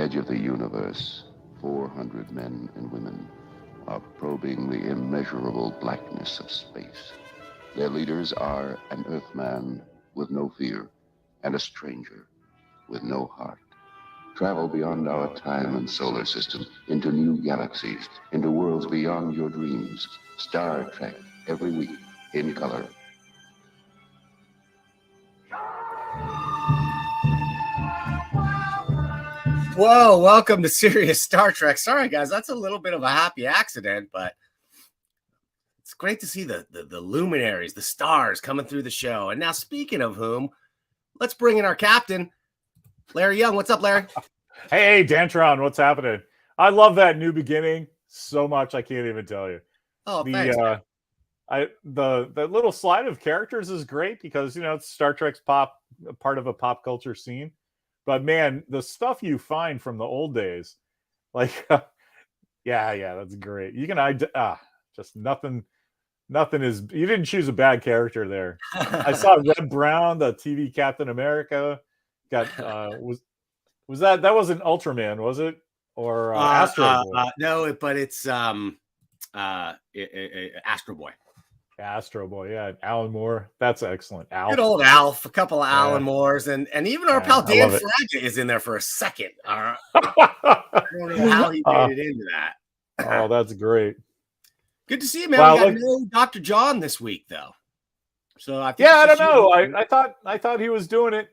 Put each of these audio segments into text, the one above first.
edge of the universe, 400 men and women are probing the immeasurable blackness of space. Their leaders are an Earthman with no fear and a stranger with no heart. Travel beyond our time and solar system, into new galaxies, into worlds beyond your dreams. Star Trek, every week, in color. Whoa, welcome to Serious Star Trek. Sorry, guys, that's a little bit of a happy accident, but it's great to see the luminaries, the stars coming through the show. And now, speaking of whom, let's bring in our captain, Larry Young. What's up, Larry? Hey, Dantron, what's happening? I love that new beginning so much, I can't even tell you. Oh, thanks. The little slide of characters is great because, you know, it's Star Trek's part of a pop culture scene. But man, the stuff you find from the old days, like, yeah, that's great. You can just nothing is. You didn't choose a bad character there. I saw Red Brown, the TV Captain America. Got was that wasn't Ultraman, was it? Or Astro Boy? No, but it's Astro Boy. Astro Boy, yeah. Alan Moore, that's excellent. Alf. Good old Alf, a couple of Alan Moores, and even our pal Dan Fraga is in there for a second. I don't know how he made it into that. Oh, that's great. Good to see you, man. Wow, we got no Dr. John this week, though. So I don't know. I thought he was doing it.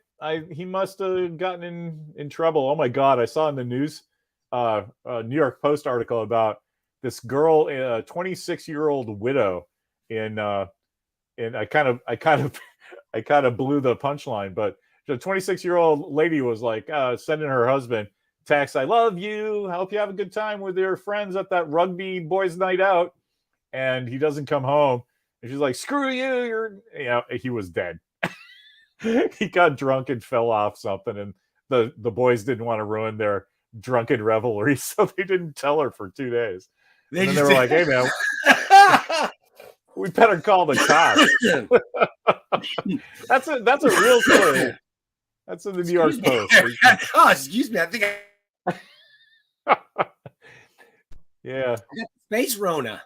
He must have gotten in trouble. Oh my God! I saw in the news, a New York Post article about this girl, a 26-year-old widow. And I kind of blew the punchline, but the 26-year-old lady was like sending her husband text, "I love you. I hope you have a good time with your friends at that rugby boys' night out." And he doesn't come home, and she's like, "Screw you!" He was dead. He got drunk and fell off something, and the boys didn't want to ruin their drunken revelry, so they didn't tell her for 2 days. And then they were like, "Hey, man." We better call the cops. That's a real story. That's in the New York Post. Oh, excuse me. I think yeah. I got Space Rona.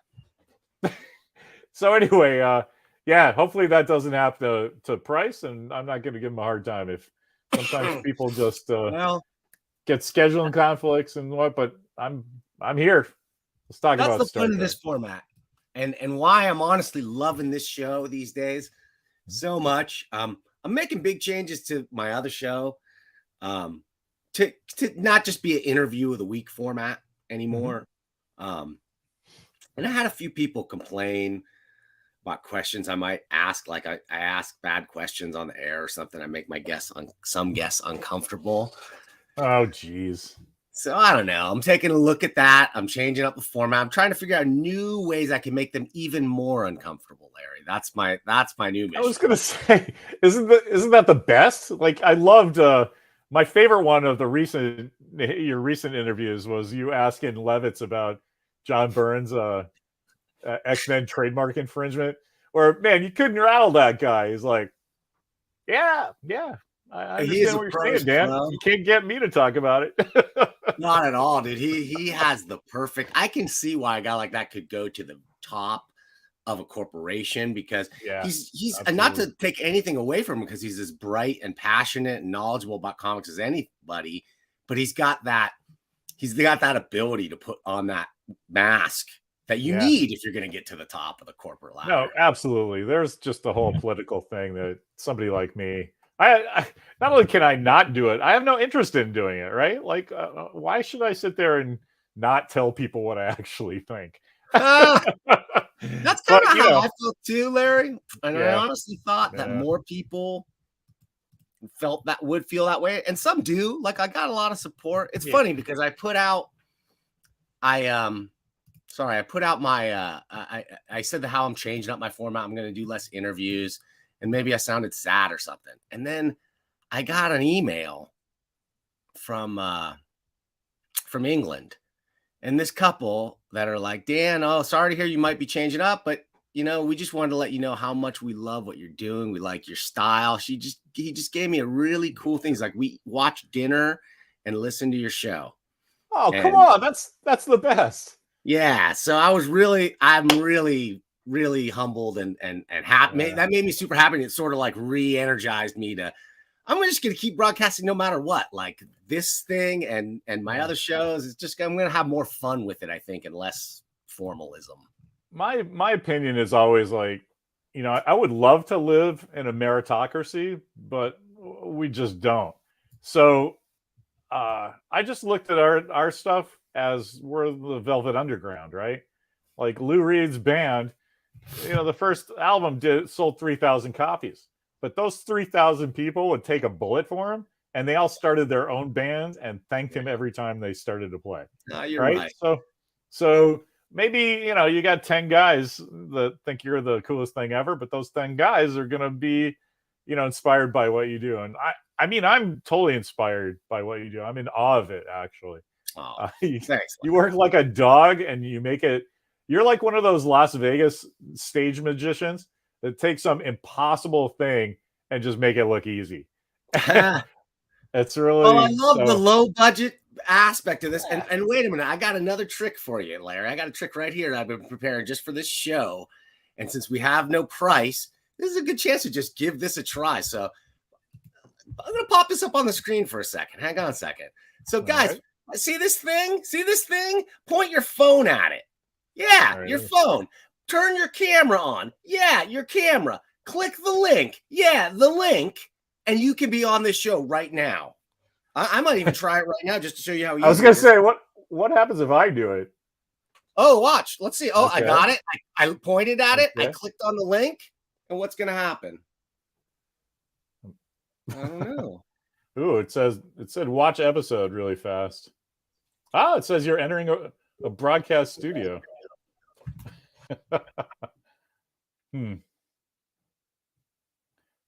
So anyway, hopefully that doesn't happen to Price, and I'm not going to give him a hard time. If sometimes people just get scheduling conflicts and what, but I'm here. Let's talk about that's the Star fun Trek. of this format. And why I'm honestly loving this show these days so much. I'm making big changes to my other show to not just be an interview of the week format anymore. And I had a few people complain about questions I might ask, like I ask bad questions on the air or something. I make my some guests uncomfortable. Oh, geez. So I don't know. I'm taking a look at that. I'm changing up the format. I'm trying to figure out new ways I can make them even more uncomfortable, Larry. That's my new mission. I was gonna say, isn't that the best? Like, I loved my favorite one of your recent interviews was you asking Levitz about John Burns' X-Men trademark infringement. Where, man, you couldn't rattle that guy. He's like, yeah. I understand what you're saying, Dan. You can't get me to talk about it. Not at all, dude. He has the perfect. I can see why a guy like that could go to the top of a corporation because he's not to take anything away from him because he's as bright and passionate and knowledgeable about comics as anybody, but he's got that ability to put on that mask that you need if you're going to get to the top of the corporate ladder. No, absolutely. There's just the whole political thing that somebody like me. I not only can I not do it, I have no interest in doing it, right? Like, why should I sit there and not tell people what I actually think? That's kind of how I felt too, Larry. And I honestly thought that more people would feel that way. And some do. Like, I got a lot of support. It's funny because I put out my I said how I'm changing up my format. I'm going to do less interviews. And maybe I sounded sad or something. And then I got an email from England. And this couple that are like, Dan, sorry to hear you might be changing up, but we just wanted to let you know how much we love what you're doing. We like your style. He just gave me a really cool thing. He's like, we watched dinner and listen to your show. Oh, come on. That's the best. Yeah. So I'm really humbled and happy. Yeah. That made me super happy. And it sort of like re-energized me to, I'm just going to keep broadcasting no matter what. Like this thing and my other shows, it's just, I'm going to have more fun with it, I think, and less formalism. My opinion is always like, I would love to live in a meritocracy, but we just don't. So I just looked at our stuff as we're the Velvet Underground, right? Like Lou Reed's band, the first album sold 3,000 copies, but those 3,000 people would take a bullet for him, and they all started their own bands and thanked him every time they started to play. No, you're right. So maybe, you got 10 guys that think you're the coolest thing ever, but those 10 guys are going to be, inspired by what you do. And I mean, I'm totally inspired by what you do. I'm in awe of it, actually. Oh, thanks. You work like a dog and you make it. You're like one of those Las Vegas stage magicians that take some impossible thing and just make it look easy. It's really. Oh, I love the low budget aspect of this. And wait a minute, I got another trick for you, Larry. I got a trick right here that I've been preparing just for this show. And since we have no price, this is a good chance to just give this a try. So I'm going to pop this up on the screen for a second. Hang on a second. So guys, see this thing? See this thing? Point your phone at it. Yeah, your phone. Turn your camera on. Yeah, your camera. Click the link. Yeah, the link. And you can be on this show right now. I might even try it right now just to show you how easy I was going to say, what happens if I do it? Oh, watch. Let's see. Oh, okay. I got it. I pointed at it. I clicked on the link. And what's going to happen? I don't know. Ooh, it said watch episode really fast. Ah, it says you're entering a broadcast studio.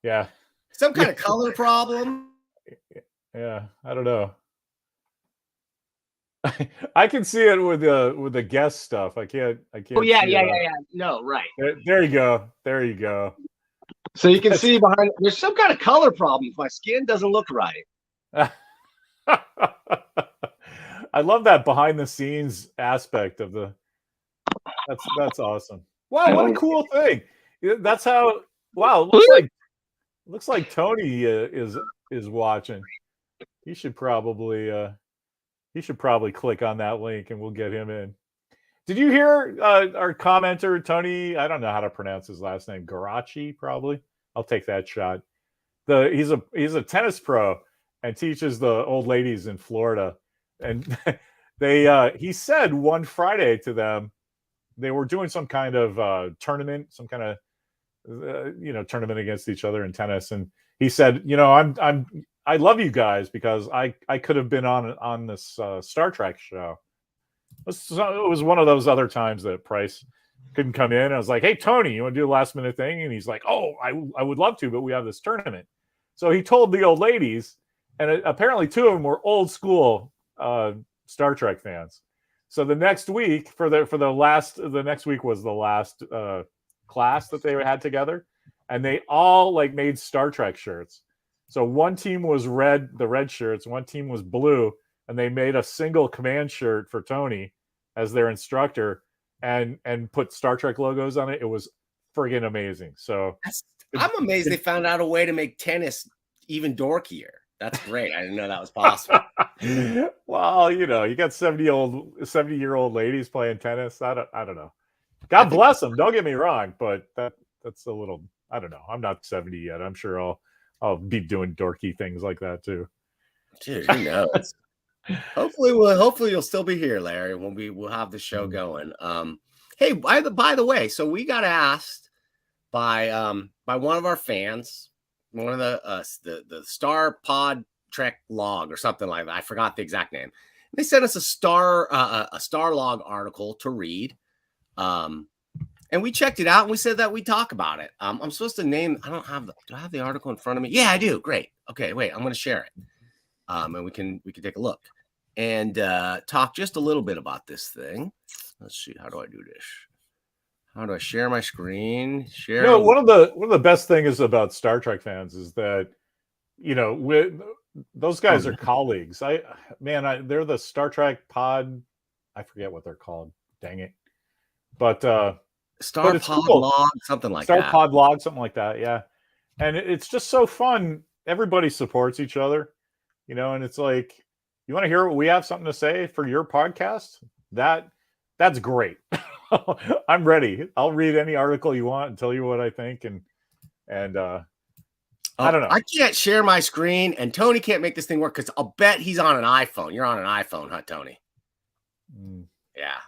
Yeah. Some kind of color problem. Yeah, I don't know. I can see it with the guest stuff. I can't. Oh yeah. No, right. There you go. There you go. So you can see behind. There's some kind of color problem. My skin doesn't look right. I love that behind the scenes aspect of the. That's awesome. Wow, what a cool thing! That's how. Wow, looks like Tony is watching. He should probably click on that link and we'll get him in. Did you hear our commenter Tony? I don't know how to pronounce his last name. Garachi, probably. I'll take that shot. He's a tennis pro and teaches the old ladies in Florida. And he said one Friday to them, they were doing some kind of tournament, some kind of tournament against each other in tennis. And he said, I love you guys because I could have been on this Star Trek show. It was one of those other times that Price couldn't come in. I was like, hey, Tony, you want to do a last minute thing? And he's like, oh, I would love to, but we have this tournament. So he told the old ladies, and apparently two of them were old school Star Trek fans. So the next week the next week was the last class that they had together, and they all made Star Trek shirts. So one team was red, the red shirts, one team was blue, and they made a single command shirt for Tony as their instructor and put Star Trek logos on it. It was friggin' amazing. So I'm amazed they found out a way to make tennis even dorkier. That's great. I didn't know that was possible. Well, you got 70-year-old ladies playing tennis. I don't know. God bless them. Don't get me wrong, but that's a little. I don't know. I'm not 70 yet. I'm sure I'll be doing dorky things like that too. Dude, who knows? Hopefully you'll still be here, Larry, when we'll have the show going. Hey, by the way, so we got asked by one of our fans, one of the Star Pod Trek log or something like that. I forgot the exact name. They sent us a Star log article to read. And we checked it out and we said that we'd talk about it. I'm supposed to name, do I have the article in front of me? Yeah, I do. Great. Okay, wait, I'm going to share it. And we can take a look and talk just a little bit about this thing. Let's see. How do I do this? How do I share my screen? Share. One of the best things about Star Trek fans is that, those guys are colleagues. They're the Star Trek pod. I forget what they're called. Dang it. But Star it's Pod cool. Log, something like Star that. Pod Log, something like that. Yeah. And it's just so fun. Everybody supports each other, and it's like, you want to hear what we have something to say for your podcast? That's great. I'm ready. I'll read any article you want and tell you what I think. And I don't know. I can't share my screen, and Tony can't make this thing work because I'll bet he's on an iPhone. You're on an iPhone, huh, Tony? Yeah.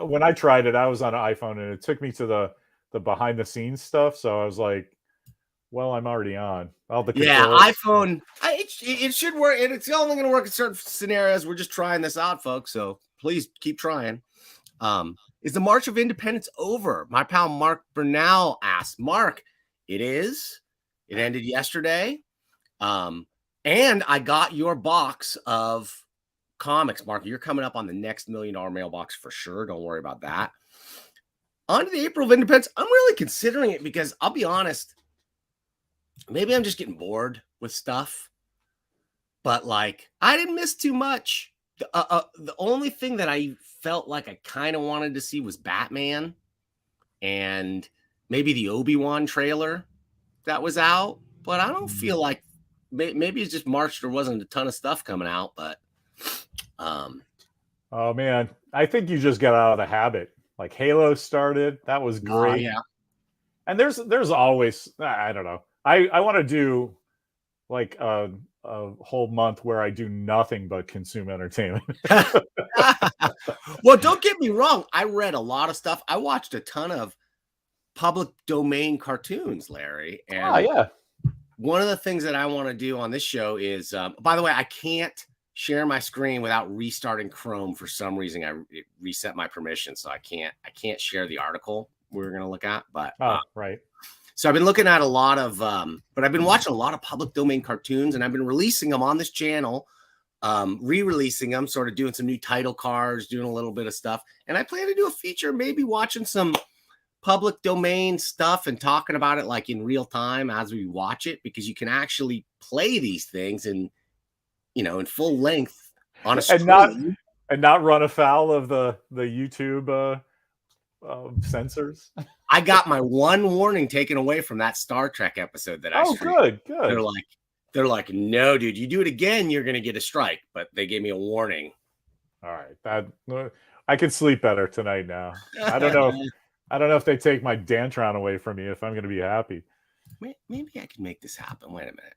When I tried it, I was on an iPhone, and it took me to the behind the scenes stuff. So I was like, well, I'm already on. iPhone. It should work, and it's only going to work in certain scenarios. We're just trying this out, folks. So please keep trying. Is the March of Independence over? My pal Mark Bernal asked. Mark, it is. It ended yesterday. And I got your box of comics, Mark. You're coming up on the next $1 million mailbox for sure. Don't worry about that. On to the April of Independence. I'm really considering it because I'll be honest, maybe I'm just getting bored with stuff. But like, I didn't miss too much. The only thing that I felt like I kind of wanted to see was Batman and maybe the Obi-Wan trailer that was out. But I don't feel like maybe it's just March. There wasn't a ton of stuff coming out, but oh man, I think you just got out of the habit. Like Halo started, that was great. Yeah. And there's always, I don't know. I want to do like a whole month where I do nothing but consume entertainment. Well, don't get me wrong. I read a lot of stuff. I watched a ton of public domain cartoons, Larry. And yeah. One of the things that I want to do on this show is, by the way, I can't share my screen without restarting Chrome. For some reason, it reset my permission, so I can't share the article we're going to look at. But right. So I've been looking at a lot of, but I've been watching a lot of public domain cartoons, and I've been releasing them on this channel, re-releasing them, sort of doing some new title cards, doing a little bit of stuff. And I plan to do a feature, maybe watching some public domain stuff and talking about it like in real time as we watch it, because you can actually play these things in full length on a screen. And not run afoul of the YouTube censors. I got my one warning taken away from that Star Trek episode that I streamed. Good. They're like, no, dude, you do it again, you're gonna get a strike. But they gave me a warning. All right, I can sleep better tonight now. I don't know if they take my Dantron away from me if I'm gonna be happy. Maybe I can make this happen. Wait a minute.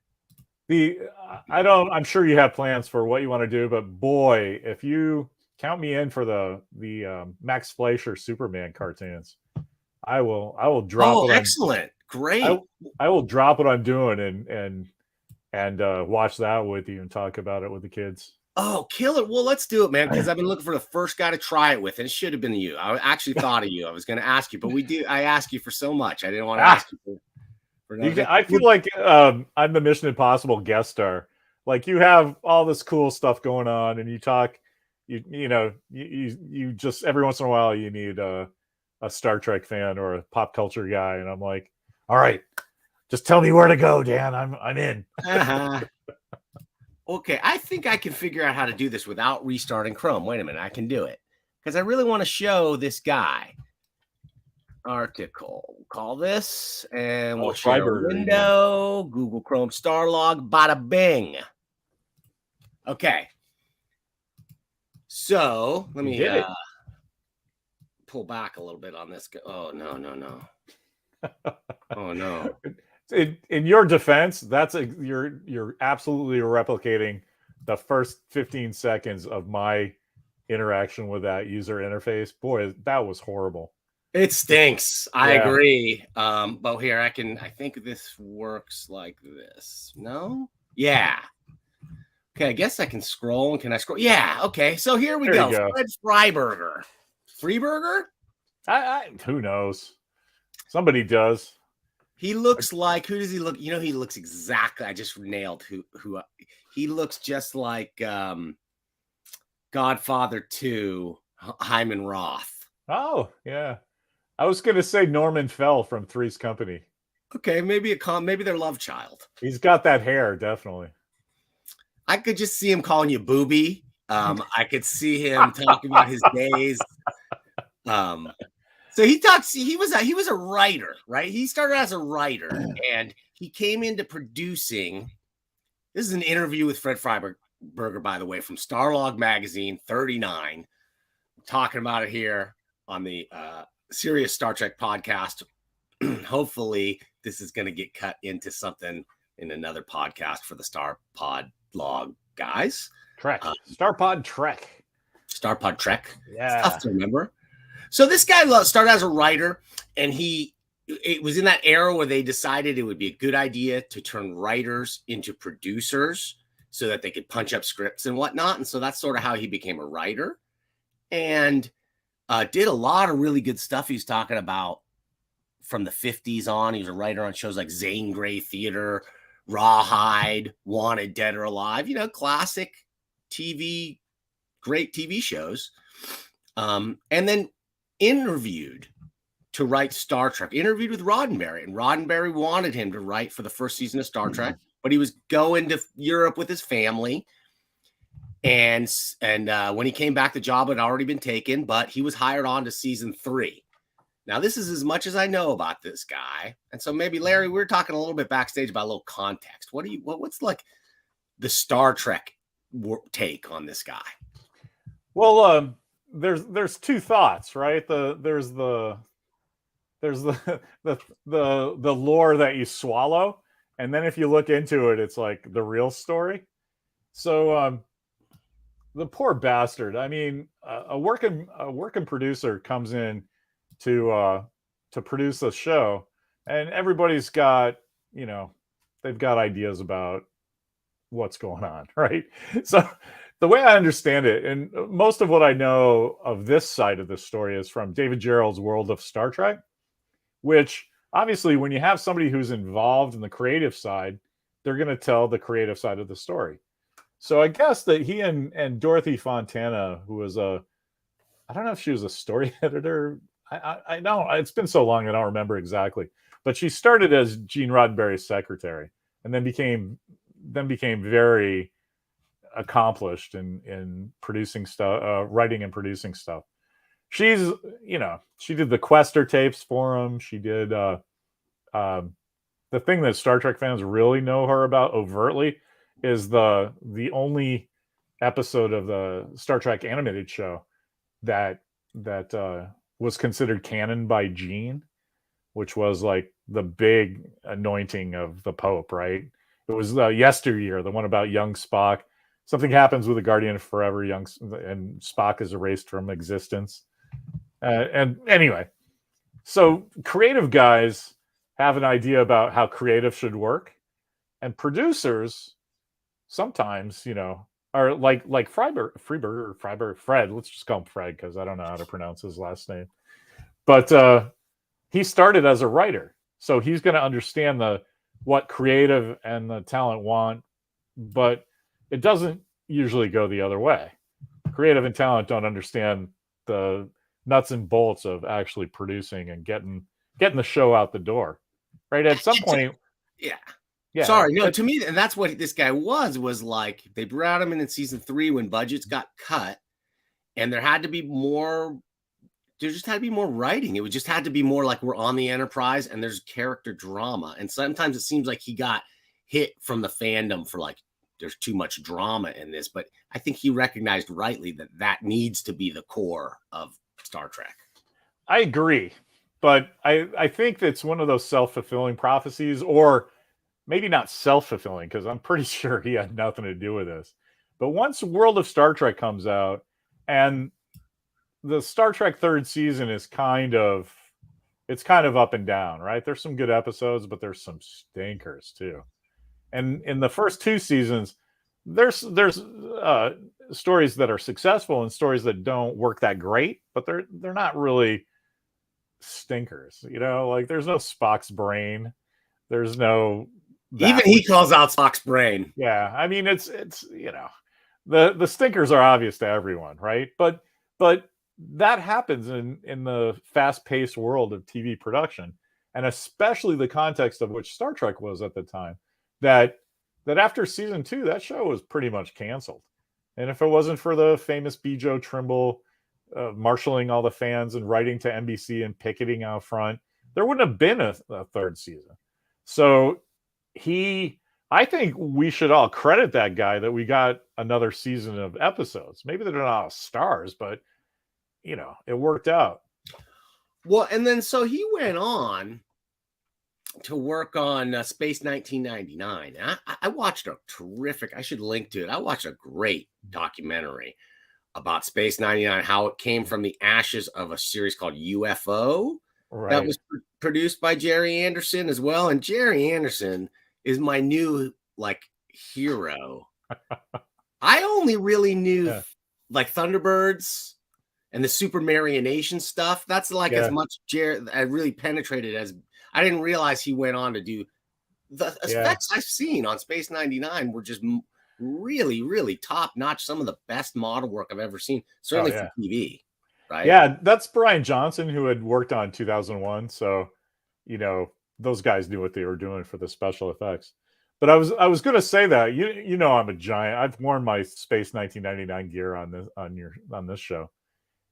I'm sure you have plans for what you want to do, but boy, if you count me in for the Max Fleischer Superman cartoons, I will drop. Oh, excellent. Great. I will drop what I'm doing and watch that with you and talk about it with the kids. Oh, kill it. Well, let's do it, man, because I've been looking for the first guy to try it with, and it should have been you. I actually thought of you. I was going to ask you, but I asked you for so much. I didn't want to ask you for I feel like I'm the Mission Impossible guest star. Like, you have all this cool stuff going on, and you talk. You just every once in a while you need a Star Trek fan or a pop culture guy, and I'm like, all right, just tell me where to go, Dan. I'm in. Okay, I think I can figure out how to do this without restarting Chrome. Wait a minute, I can do it because I really want to show this guy. Article, call this, and we'll share a window. Google Chrome Starlog, bada bing. Okay, so let me pull back a little bit on this. Oh no. Oh no. In your defense, you're absolutely replicating the first 15 seconds of my interaction with that user interface. Boy, that was horrible. It stinks. I agree. But here I think this works like this. No? Yeah. Okay, I guess I can scroll. Can I scroll? Yeah. Okay. So here we go. Fred Freiberger. Freeburger? Who knows? Somebody does. He looks like, who does he look? He looks exactly. I just nailed who he looks just like Godfather 2, Hyman Roth. Oh, yeah. I was going to say Norman Fell from Three's Company. Okay, maybe their love child. He's got that hair, definitely. I could just see him calling you booby. I could see him talking about his days. So he talks. He was a writer, right? He started as a writer, and he came into producing. This is an interview with Fred Freiberger, by the way, from Starlog Magazine 39. I'm talking about it here on the Serious Star Trek podcast. Hopefully, this is going to get cut into something in another podcast for the Star Pod log guys. Trek. Starpod Trek. Starpod Trek. Yeah. It's tough to remember. So this guy started as a writer, and it was in that era where they decided it would be a good idea to turn writers into producers so that they could punch up scripts and whatnot. And so that's sort of how he became a writer, and did a lot of really good stuff. He's talking about from the 50s on. He was a writer on shows like Zane Grey Theater, Rawhide, Wanted, Dead or Alive, classic TV, great TV shows. And then interviewed to write Star Trek, interviewed with Roddenberry, and Roddenberry wanted him to write for the first season of Star Trek, but he was going to Europe with his family. And when he came back, the job had already been taken, but he was hired on to season 3. Now, this is as much as I know about this guy. And so maybe, Larry, we're talking a little bit backstage about a little context. What's like the Star Trek take on this guy? Well, there's two thoughts, right? There's the lore that you swallow, and then if you look into it, it's like the real story. So the poor bastard. I mean, a working producer comes in to produce a show, and everybody's got, they've got ideas about what's going on, right? So the way I understand it, and most of what I know of this side of the story is from David Gerrold's World of Star Trek, which obviously when you have somebody who's involved in the creative side, they're going to tell the creative side of the story. So I guess that he and Dorothy Fontana, who was I don't know if she was a story editor. I don't, it's been so long I don't remember exactly. But she started as Gene Roddenberry's secretary, and then became very accomplished in producing stuff, writing and producing stuff. She's, she did the Quester tapes for him. She did the thing that Star Trek fans really know her about overtly is the only episode of the Star Trek animated show that was considered canon by Gene, which was like the big anointing of the Pope, right? It was Yesteryear, the one about young Spock. Something happens with the Guardian of Forever, and Spock is erased from existence. And anyway, so creative guys have an idea about how creative should work, and producers sometimes, are like Fred. Let's just call him Fred because I don't know how to pronounce his last name. But he started as a writer, so he's going to understand what creative and the talent want, but it doesn't usually go the other way. Creative and talent don't understand the nuts and bolts of actually producing and getting the show out the door, right? At some point, yeah. Yeah. Sorry, no. To me, and that's what this guy was like. They brought him in season 3 when budgets got cut, and there had to be more. There just had to be more writing. It just had to be more like we're on the Enterprise and there's character drama. And sometimes it seems like he got hit from the fandom for like, there's too much drama in this. But I think he recognized rightly that needs to be the core of Star Trek. I agree. But I think it's one of those self-fulfilling prophecies, or maybe not self-fulfilling, because I'm pretty sure he had nothing to do with this. But once World of Star Trek comes out, and the Star Trek third season is kind of up and down, right? There's some good episodes, but there's some stinkers too. And in the first 2 seasons, there's stories that are successful and stories that don't work that great, but they're not really stinkers, like there's no Spock's brain. There's no, even he calls out Spock's brain. Yeah. I mean, it's the stinkers are obvious to everyone, right? But that happens in the fast-paced world of TV production, and especially the context of which Star Trek was at the time, that that after season 2, that show was pretty much canceled. And if it wasn't for the famous B. Joe Trimble marshaling all the fans and writing to NBC and picketing out front, there wouldn't have been a third season. So I think we should all credit that guy that we got another season of episodes. Maybe they're not all stars, but it worked out. Well, and then so he went on to work on Space 1999. I watched a terrific, I should link to it. I watched a great documentary about Space 99, how it came from the ashes of a series called UFO that was produced by Jerry Anderson as well. And Jerry Anderson is my new hero. I only really knew like Thunderbirds and the Super Marionation stuff. That's as much Jerry I really penetrated as. I didn't realize he went on to do the effects I've seen on Space 99 were just really, really top notch. Some of the best model work I've ever seen, certainly for TV. Right? Yeah, that's Brian Johnson, who had worked on 2001. So, those guys knew what they were doing for the special effects. But I was going to say that I'm a giant. I've worn my Space 1999 gear on this show,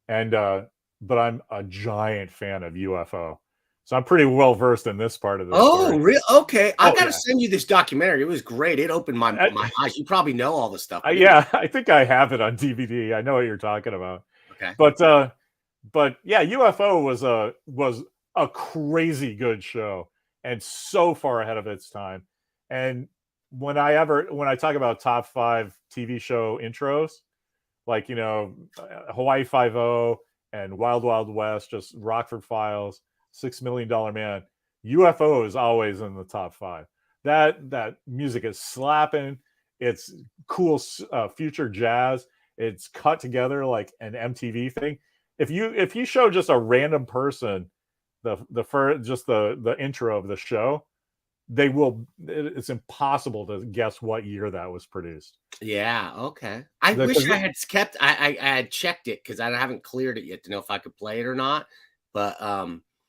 and but I'm a giant fan of UFO. So I'm pretty well versed in this part of the story. Really? Okay. I got to send you this documentary. It was great. It opened my eyes. You probably know all the stuff. I think I have it on DVD. I know what you're talking about. Okay. But yeah, UFO was a crazy good show and so far ahead of its time. And when I talk about top 5 TV show intros, like, Hawaii Five-0 and Wild Wild West, just Rockford Files, $6 Million Man, UFO is always in the top 5. That music is slapping. It's cool, future jazz. It's cut together like an MTV thing. If you show just a random person the intro of the show, it's impossible to guess what year that was produced. Yeah. Okay. I wish I had kept. I had checked it because I haven't cleared it yet to know if I could play it or not. But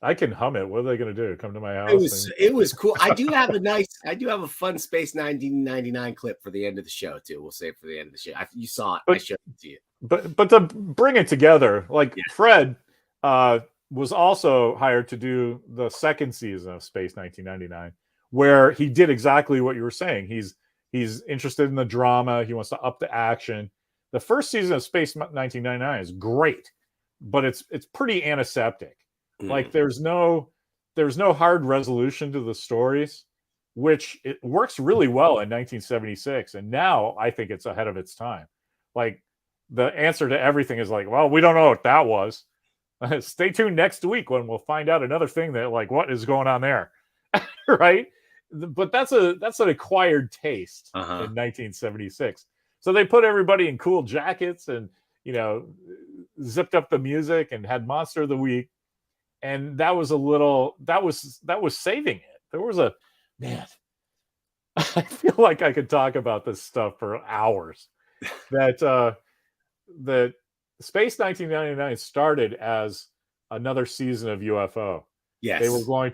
I can hum it. What are they going to do? Come to my house? It was cool. I do have a fun Space 1999 clip for the end of the show too. We'll save it for the end of the show. You saw it. I showed it to you. But to bring it together, Fred was also hired to do the second season of Space 1999, where he did exactly what you were saying. He's interested in the drama. He wants to up the action. The first season of Space 1999 is great, but it's pretty antiseptic. Like there's no hard resolution to the stories, which it works really well in 1976. And now I think it's ahead of its time. Like the answer to everything is well, we don't know what that was. Stay tuned next week when we'll find out another thing that what is going on there. Right. But that's an acquired taste in 1976. So they put everybody in cool jackets and, zipped up the music and had Monster of the Week. And that was saving it. There was man, I feel like I could talk about this stuff for hours. That Space 1999 started as another season of UFO. Yes. They were going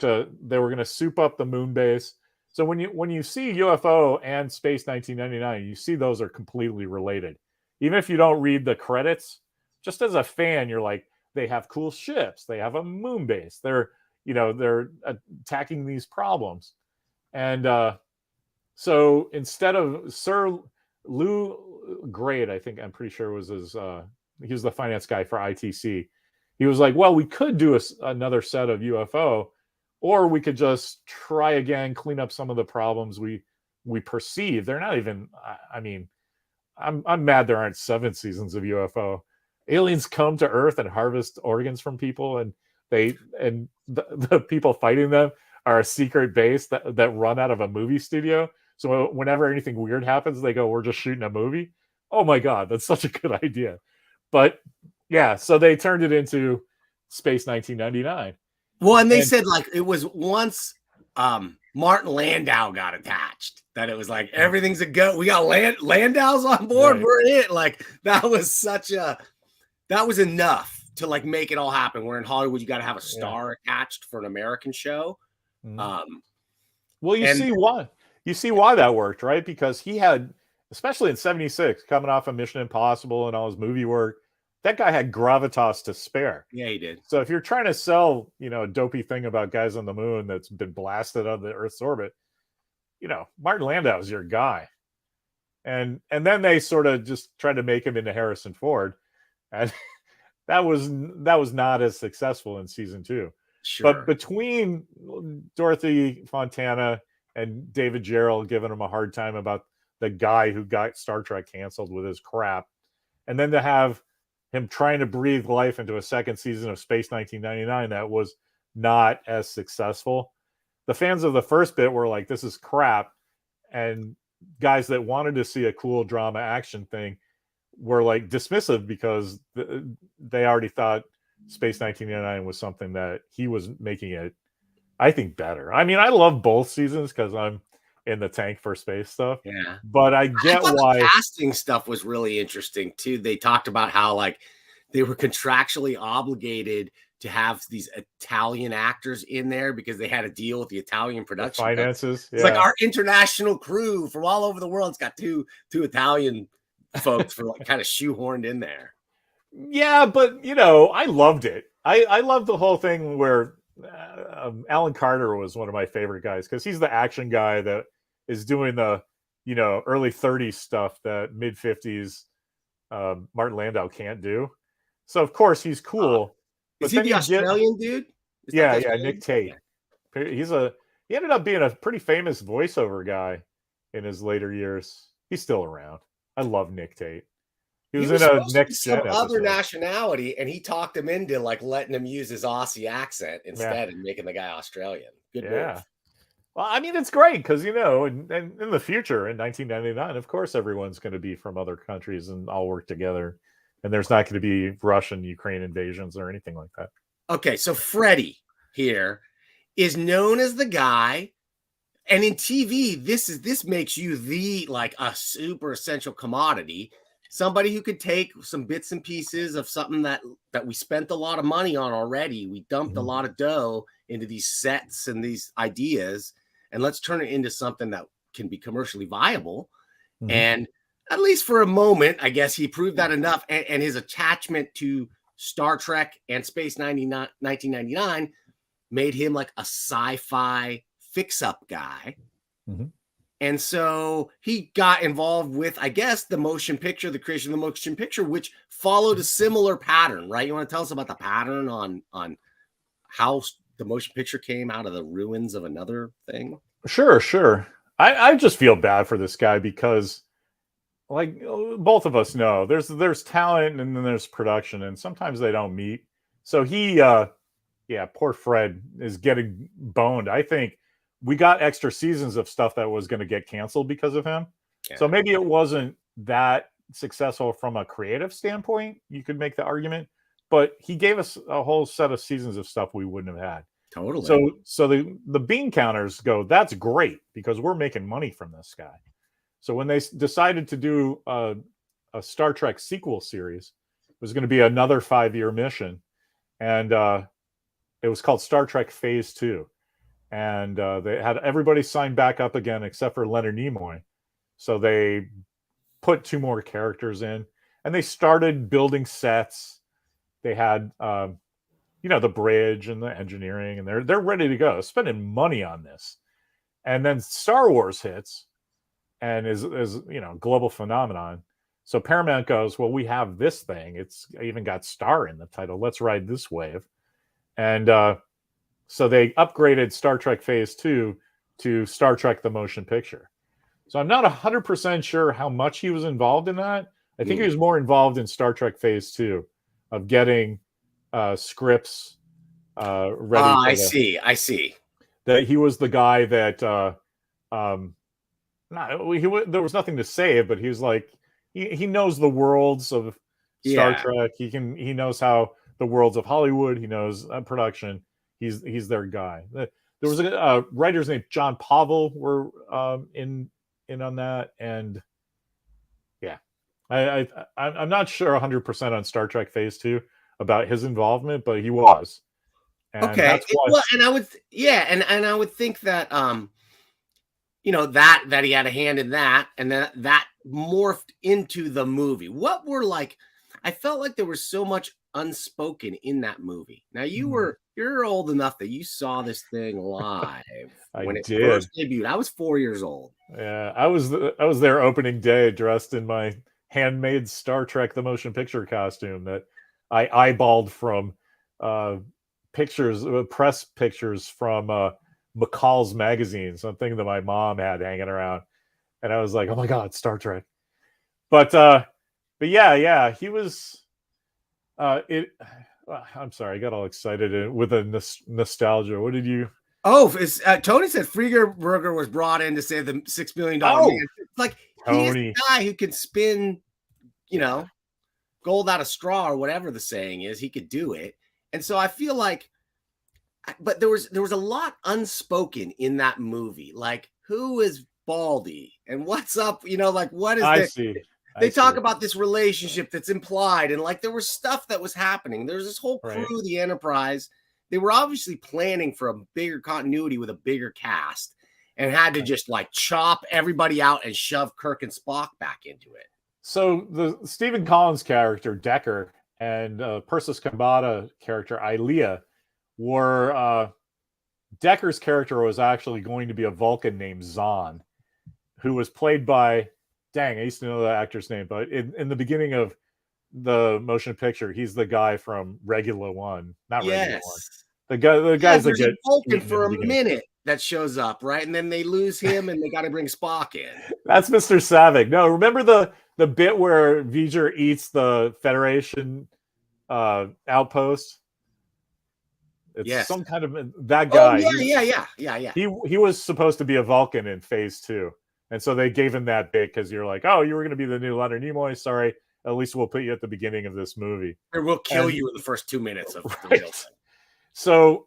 to soup up the moon base. So when you see UFO and Space 1999, you see those are completely related. Even if you don't read the credits, just as a fan, you're like, they have cool ships. They have a moon base. They're attacking these problems. And so instead of Sir Lou Grade, I'm pretty sure was his, he was the finance guy for ITC. He was like, well, we could do another set of UFO, or we could just try again, clean up some of the problems we perceive. They're not even, I'm mad there aren't 7 seasons of UFO. Aliens come to Earth and harvest organs from people, and the people fighting them are a secret base that run out of a movie studio. So whenever anything weird happens, they go, we're just shooting a movie. Oh my God, that's such a good idea. But yeah, so they turned it into Space 1999. Well, and they said it was once Martin Landau got attached, that it was everything's a go. We got Landau's on board. Right. We're in it. That was enough to make it all happen. Where in Hollywood, you got to have a star attached for an American show. Well, you see why. you see why that worked, right? Because he had, especially in '76, coming off of Mission Impossible and all his movie work, that guy had gravitas to spare. Yeah, he did. So if you're trying to sell, a dopey thing about guys on the moon that's been blasted out of the Earth's orbit, Martin Landau's your guy. And then they sort of just tried to make him into Harrison Ford, and that was not as successful in season 2. Sure. But between Dorothy Fontana and David Gerrold giving him a hard time about the guy who got Star Trek canceled with his crap, and then to have him trying to breathe life into a second season of Space 1999 that was not as successful, the fans of the first bit were like, this is crap, and guys that wanted to see a cool drama action thing were like dismissive because they already thought Space 1999 was something that he was making it, I think, better. I mean, I love both seasons because I'm in the tank for space stuff. Yeah. But I get why the casting stuff was really interesting too. They talked about how like they were contractually obligated to have these Italian actors in there because they had a deal with the Italian production finances. It's like our international crew from all over the world. It's got two Italian folks for like kind of shoehorned in there. Yeah, but I loved it. I loved the whole thing where Alan Carter was one of my favorite guys because he's the action guy that is doing the early 30s stuff that mid 50s Martin Landau can't do. So of course he's cool. Is he the Australian dude? Yeah, Nick Tate. He ended up being a pretty famous voiceover guy in his later years. He's still around. I love Nick Tate. He was in a Next Gen episode. Other nationality, and he talked him into like letting him use his Aussie accent instead and making the guy Australian. Good move. Well, I mean, it's great because in the future, in 1999, of course, everyone's going to be from other countries and all work together, and there's not going to be Russian, Ukraine invasions or anything like that. Okay, so Freddie here is known as the guy, and in TV, this makes you like a super essential commodity. Somebody who could take some bits and pieces of something that we spent a lot of money on already. We dumped a lot of dough into these sets and these ideas, and let's turn it into something that can be commercially viable. And at least for a moment, I guess he proved that enough. And his attachment to Star Trek and Space 1999 made him like a sci-fi fix-up guy. And so he got involved with, I guess, the creation of the motion picture, which followed a similar pattern, right? You want to tell us about the pattern on how the motion picture came out of the ruins of another thing? Sure. I just feel bad for this guy because, like both of us know, there's talent and then there's production, and sometimes they don't meet. So he, poor Fred is getting boned. I think we got extra seasons of stuff that was going to get canceled because of him. Yeah. So maybe it wasn't that successful from a creative standpoint. You could make the argument, but he gave us a whole set of seasons of stuff we wouldn't have had. Totally. So the bean counters go, that's great because we're making money from this guy. So when they decided to do a Star Trek sequel series, it was going to be another 5-year mission. And it was called Star Trek Phase 2. And they had everybody sign back up again except for Leonard Nimoy. So they put 2 more characters in, and they started building sets. They had, the bridge and the engineering, and they're ready to go, spending money on this. And then Star Wars hits, and is global phenomenon. So Paramount goes, well, we have this thing. It's even got Star in the title. Let's ride this wave. And so they upgraded Star Trek Phase 2 to Star Trek the Motion Picture. So I'm not 100% sure how much he was involved in that. I think he was more involved in Star Trek Phase 2 of getting scripts ready. I see. That he was the guy that there was nothing to save, but he was like he knows the worlds of Star Trek. He knows how the worlds of Hollywood. He knows production. He's their guy. There was a writers named John Pavel were in on that, and I'm not sure 100% on Star Trek Phase 2 about his involvement, but he was. And okay. that's why... and I would think that you know, that he had a hand in that, and then that morphed into the movie. What were like, I felt like there was so much unspoken in that movie. Now you're old enough that you saw this thing live when it first debuted. I was 4 years old. Yeah, I was there opening day dressed in my handmade Star Trek the Motion Picture costume that I eyeballed from press pictures from McCall's magazine, something that my mom had hanging around, and I was like, "Oh my god, Star Trek!" But yeah, he was. I'm sorry, I got all excited with a nostalgia. What did you? Oh, Tony said Friegerberger was brought in to save the $6 million man. It's like he's the guy who can spin, you know, gold out of straw or whatever the saying is. He could do it, and so I feel like, but there was a lot unspoken in that movie. Like, who is Baldy and what's up? You know, like what is this? They talk about this relationship that's implied, and like there was stuff that was happening. There's this whole crew, the Enterprise. They were obviously planning for a bigger continuity with a bigger cast, and had to just like chop everybody out and shove Kirk and Spock back into it. So the Stephen Collins character Decker and Persis Kambata character Ilea were Decker's character was actually going to be a Vulcan named Zahn, who was played by, dang, I used to know the actor's name, but in the beginning of the motion picture, he's the guy from Regula One, not Regula One. The guys that get Vulcan for a minute that shows up, right? And then they lose him, and they got to bring Spock in. That's Mr. Savick. No, remember the bit where V'ger eats the Federation outpost? It's some kind of that guy. Oh, yeah. He was supposed to be a Vulcan in Phase 2. And so they gave him that bit because you're like, oh, you were going to be the new Leonard Nimoy. Sorry, at least we'll put you at the beginning of this movie. Or we'll kill you in the first 2 minutes of the real thing. So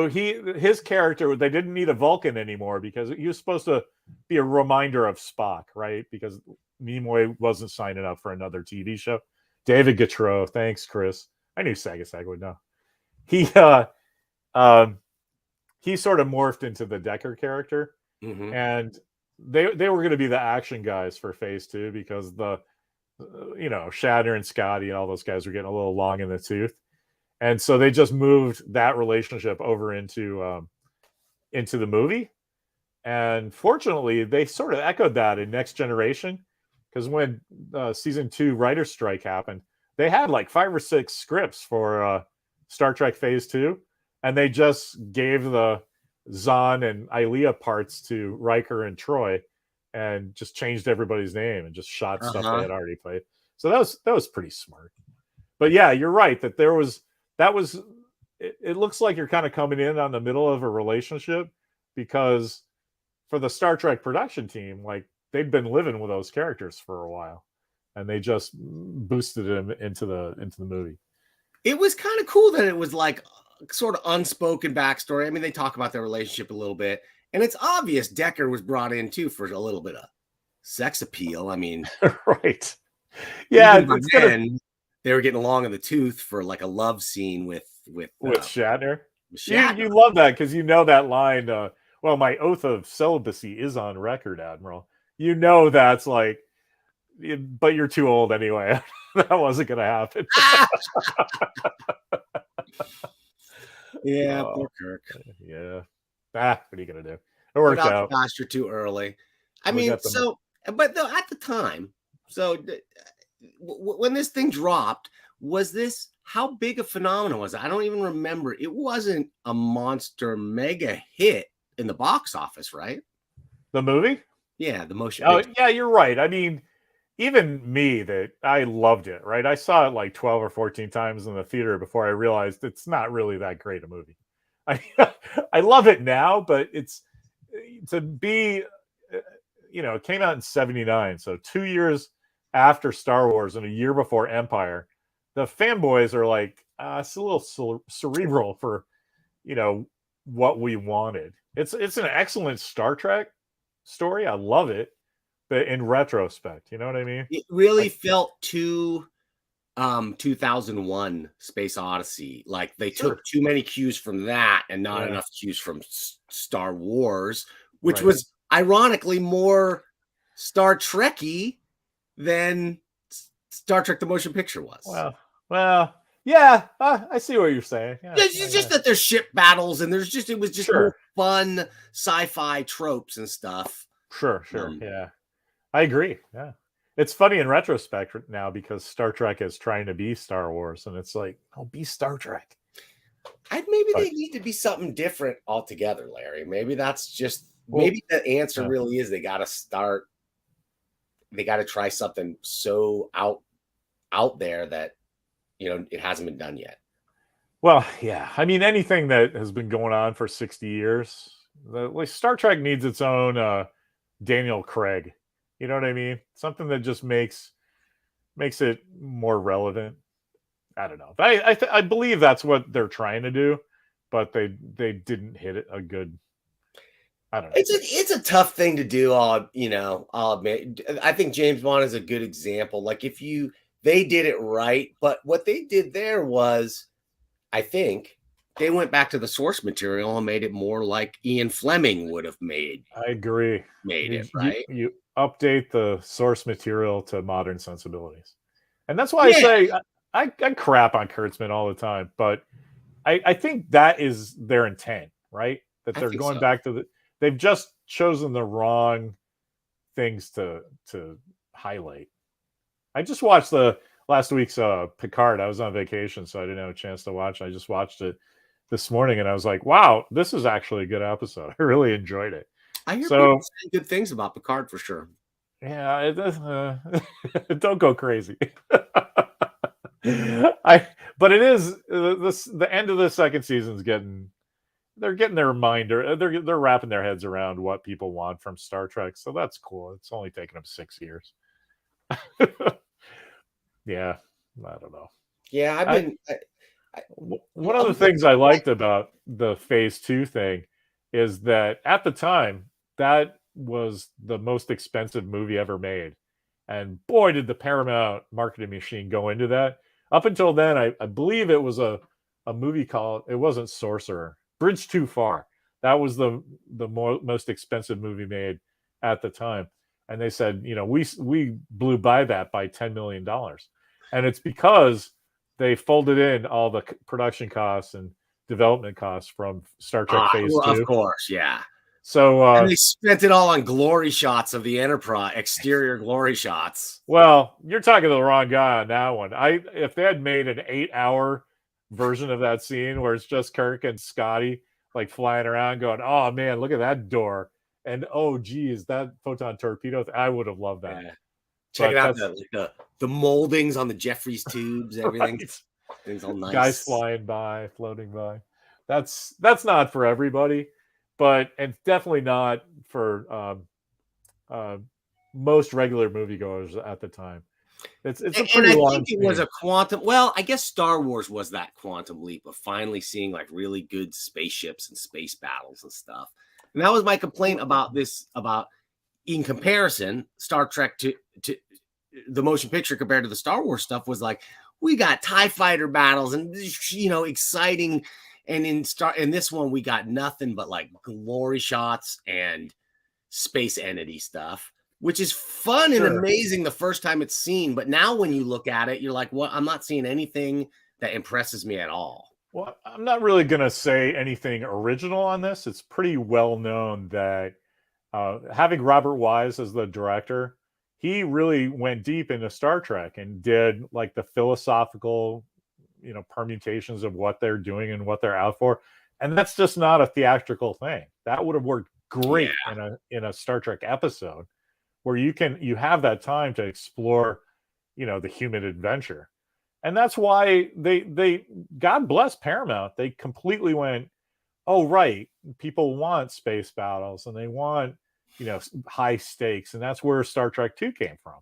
his character, they didn't need a Vulcan anymore because he was supposed to be a reminder of Spock, right? Because Nimoy wasn't signing up for another TV show. David Gautreau, thanks, Chris. I knew Sagasag would know. He sort of morphed into the Decker character, and they were going to be the action guys for Phase 2 because Shatner and Scotty and all those guys were getting a little long in the tooth, and so they just moved that relationship over into the movie. And fortunately, they sort of echoed that in Next Generation, because when season 2 writer's strike happened, they had like 5 or 6 scripts for Star Trek Phase 2, and they just gave the Zahn and Ilea parts to Riker and Troy, and just changed everybody's name and just shot stuff they had already played. So that was pretty smart. But yeah, you're right that it looks like you're kind of coming in on the middle of a relationship, because for the Star Trek production team, like they'd been living with those characters for a while, and they just boosted them into the movie. It was kind of cool that it was like sort of unspoken backstory. I mean, they talk about their relationship a little bit, and it's obvious Decker was brought in too for a little bit of sex appeal. I mean, right? Yeah, they were getting along in the tooth for like a love scene with Shatner. You love that because you know that line. Well, my oath of celibacy is on record, Admiral. You know that's like, but you're too old anyway. That wasn't going to happen. Yeah, poor Kirk. Yeah. What are you going to do? It worked out. Faster too early. I mean, so, but though at the time, so when this thing dropped, was this, how big a phenomenon was it? I don't even remember. It wasn't a monster mega hit in the box office, right? The movie? Yeah, the motion. Oh, yeah, you're right. I mean, even me, that I loved it, right? I saw it like 12 or 14 times in the theater before I realized it's not really that great a movie. I love it now, but it's to be, it came out in 79. So 2 years after Star Wars and a year before Empire, the fanboys are like, it's a little cerebral for, what we wanted. It's an excellent Star Trek story. I love it. But in retrospect, you know what I mean? It really felt too 2001 Space Odyssey. Like they took too many cues from that and not enough cues from Star Wars, which was ironically more Star Trek-y than Star Trek the Motion Picture was. Well, yeah, I see what you're saying. Yeah, it's just that there's ship battles and it was just Sure. more fun sci-fi tropes and stuff. Sure. Yeah, I agree. Yeah, it's funny in retrospect now because Star Trek is trying to be Star Wars, and it's like, oh, be Star Trek. Maybe they need to be something different altogether, Larry. Maybe that's just maybe the answer really is they got to try something so out there that it hasn't been done yet. Well, yeah. I mean, anything that has been going on for 60 years, like Star Trek needs its own Daniel Craig. You know what I mean? Something that just makes it more relevant. I don't know. I believe that's what they're trying to do, but they didn't hit it a good. I don't know. It's a tough thing to do. I'll admit. I think James Bond is a good example. Like they did it right, but what they did there was, I think they went back to the source material and made it more like Ian Fleming would have made. I agree. Right. You update the source material to modern sensibilities, and that's why I say I crap on Kurtzman all the time, but I think that is their intent, right? That they're going back to they've just chosen the wrong things to highlight. I just watched the last week's Picard. I was on vacation, so I didn't have a chance to watch. I just watched it this morning, and I was like, wow, this is actually a good episode. I really enjoyed it. I hear people saying good things about Picard for sure. Yeah, it does. Don't go crazy. But it is the end of the second season's they're getting their mind, or they're wrapping their heads around what people want from Star Trek. So that's cool. It's only taken them 6 years. Yeah, I don't know. Yeah, one of the things I liked about the Phase 2 thing is that at the time, that was the most expensive movie ever made. And boy, did the Paramount marketing machine go into that. Up until then, I believe it was a movie called, it wasn't Sorcerer, Bridge Too Far. That was the most expensive movie made at the time. And they said, we blew by that by $10 million. And it's because they folded in all the production costs and development costs from Star Trek Phase 2. Of course, yeah. So and they spent it all on glory shots of the Enterprise, exterior glory shots. Well, you're talking to the wrong guy on that one. If they had made an 8-hour version of that scene where it's just Kirk and Scotty like flying around going, oh man, look at that door. And oh geez, that photon torpedo, I would have loved that. Yeah. Check it out, the moldings on the Jeffries tubes, everything. Right. Things all nice. Guys flying by, floating by. That's not for everybody, but it's definitely not for most regular moviegoers at the time. It's a pretty long. I think it was a quantum. Well, I guess Star Wars was that quantum leap of finally seeing like really good spaceships and space battles and stuff. And that was my complaint about this. About in comparison, Star Trek to the motion picture compared to the Star Wars stuff was like we got TIE fighter battles and exciting. And in this one, we got nothing but like glory shots and space entity stuff, which is fun and amazing the first time it's seen. But now when you look at it, you're like, well, I'm not seeing anything that impresses me at all. Well, I'm not really going to say anything original on this. It's pretty well known that having Robert Wise as the director, he really went deep into Star Trek and did like the philosophical permutations of what they're doing and what they're out for. And that's just not a theatrical thing. That would have worked great in a Star Trek episode where you have that time to explore, the human adventure. And that's why they God bless Paramount. They completely went, oh, right. People want space battles and they want, high stakes. And that's where Star Trek 2 came from.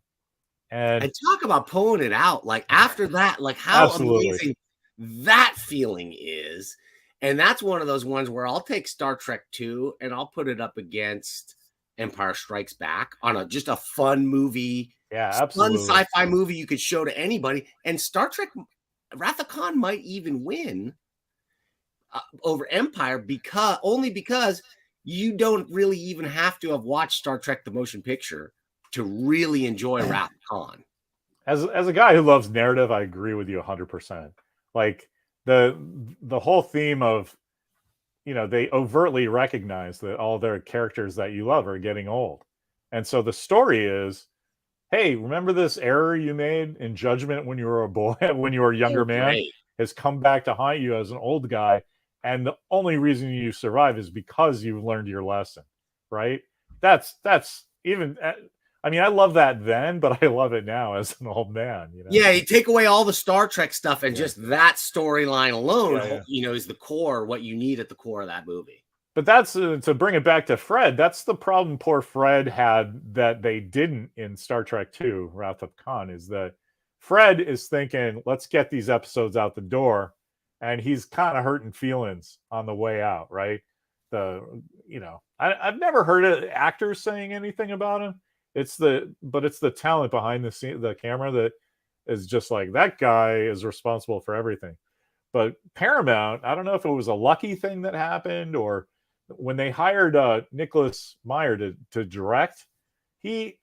And talk about pulling it out. Like after that, like how amazing that feeling is. And that's one of those ones where I'll take Star Trek 2 and I'll put it up against Empire Strikes Back on just a fun movie. Yeah, absolutely. Fun sci-fi movie you could show to anybody. And Star Trek Wrath of Khan might even win over Empire because you don't really even have to have watched Star Trek the motion picture to really enjoy Wrath of Khan. As a guy who loves narrative, I agree with you 100%. Like the whole theme of, they overtly recognize that all their characters that you love are getting old. And so the story is, hey, remember this error you made in judgment when you were a boy, when you were a younger man, has come back to haunt you as an old guy. And the only reason you survive is because you learned your lesson, right? That's even, I mean, I love that then, but I love it now as an old man. Yeah, you take away all the Star Trek stuff and just that storyline alone, is the core, what you need at the core of that movie. But that's to bring it back to Fred. That's the problem poor Fred had that they didn't in Star Trek II, Wrath of Khan, is that Fred is thinking, let's get these episodes out the door. And he's kind of hurting feelings on the way out, right? I've never heard of actors saying anything about him. But it's the talent behind the camera that is just like, that guy is responsible for everything. But Paramount, I don't know if it was a lucky thing that happened, or when they hired Nicholas Meyer to direct, he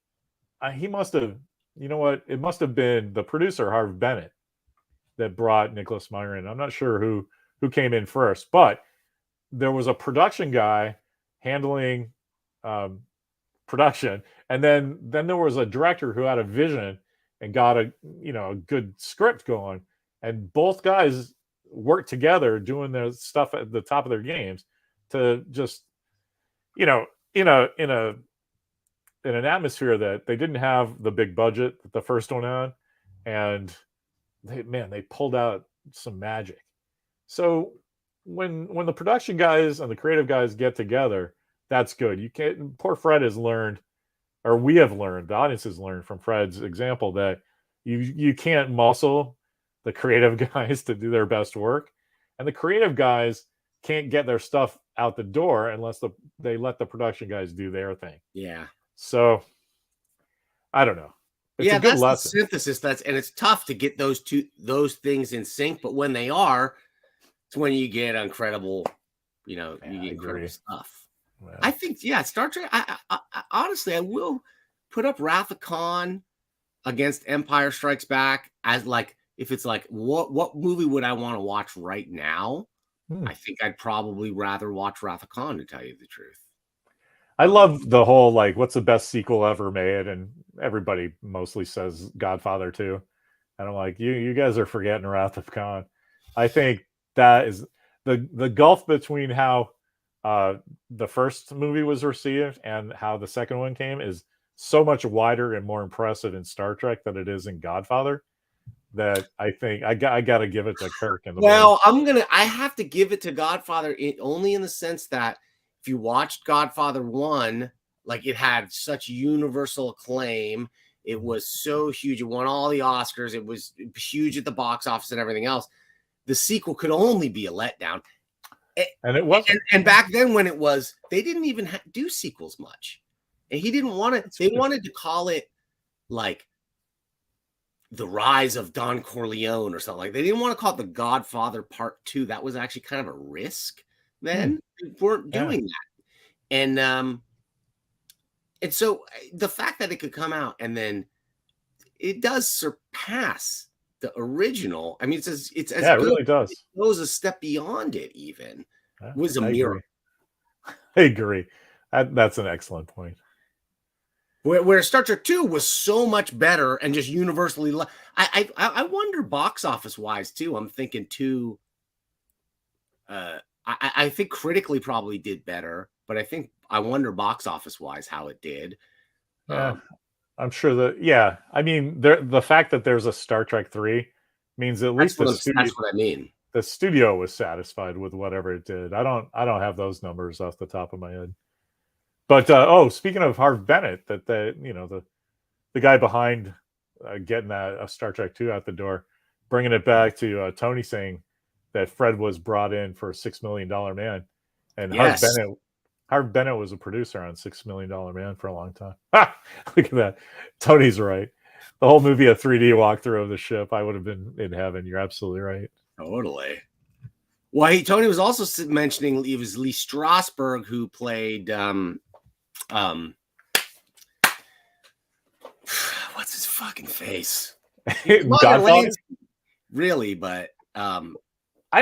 must have, it must have been the producer, Harv Bennett, that brought Nicholas Meyer in. I'm not sure who came in first, but there was a production guy handling production, and then there was a director who had a vision and got a good script going, and both guys worked together doing their stuff at the top of their games to just in an atmosphere that they didn't have the big budget that the first one had, and they pulled out some magic. So when the production guys and the creative guys get together, that's good. You can't. Poor Fred has learned, or we have learned, the audience has learned from Fred's example, that you can't muscle the creative guys to do their best work, and the creative guys can't get their stuff out the door unless they let the production guys do their thing. Yeah. So I don't know. It's a good that's lesson. The synthesis. And it's tough to get those things in sync, but when they are, it's when you get incredible, you get incredible stuff. Well, I think, Star Trek. I honestly, I will put up Wrath of Khan against Empire Strikes Back as like, if it's like, what movie would I want to watch right now? I think I'd probably rather watch Wrath of Khan, to tell you the truth. I love the whole, like, what's the best sequel ever made? And everybody mostly says Godfather 2. And I'm like, you guys are forgetting Wrath of Khan. I think that is the gulf between how the first movie was received and how the second one came is so much wider and more impressive in Star Trek than it is in Godfather, that I think I got to give it to Kirk. I have to give it to Godfather only in the sense that if you watched Godfather 1, like, it had such universal acclaim. It was so huge. It won all the Oscars. It was huge at the box office and everything else. The sequel could only be a letdown. And it was. And back then when it was, they didn't even do sequels much. And he didn't want it. They wanted to call it like The Rise of Don Corleone or something. Like, they didn't want to call it The Godfather Part 2. That was actually kind of a risk then. They weren't doing that. And so the fact that it could come out and then it does surpass the original. I mean, it's as it really does. It goes a step beyond it. Even was a miracle. I agree. That's an excellent point. Where Star Trek 2 was so much better and just universally. I wonder box office wise too. I'm thinking 2. I think critically probably did better, but I wonder box office wise how it did. Yeah, I'm sure that. Yeah, I mean, the fact that there's a Star Trek 3 means at least the studio. That's what I mean. The studio was satisfied with whatever it did. I don't have those numbers off the top of my head. But speaking of Harv Bennett, that the guy behind getting a Star Trek 2 out the door, bringing it back to Tony saying that Fred was brought in for a $6 Million Man, and yes. Harv Bennett was a producer on $6 Million Man for a long time. Look at that. Tony's right. The whole movie, a 3D walkthrough of the ship, I would have been in heaven. You're absolutely right. Totally. Well, Tony was also mentioning it was Lee Strasberg who played what's his fucking face? Godfather? Really, but I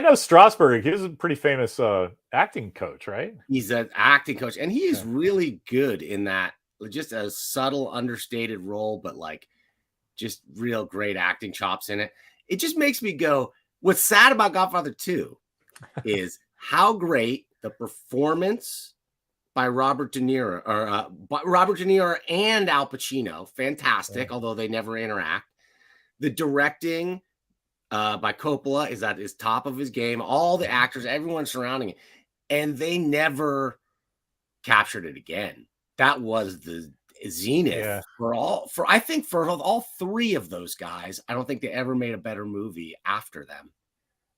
know Strasberg. He was a pretty famous acting coach, right? He's an acting coach, and he is really good in that. Just a subtle, understated role, but like just real great acting chops in it. It just makes me go, what's sad about Godfather 2 is how great the performance by Robert De Niro and Al Pacino, fantastic, although they never interact. The directing by Coppola is at his top of his game. All the actors, everyone surrounding it, and they never captured it again. That was the zenith for all three of those guys. I don't think they ever made a better movie after them.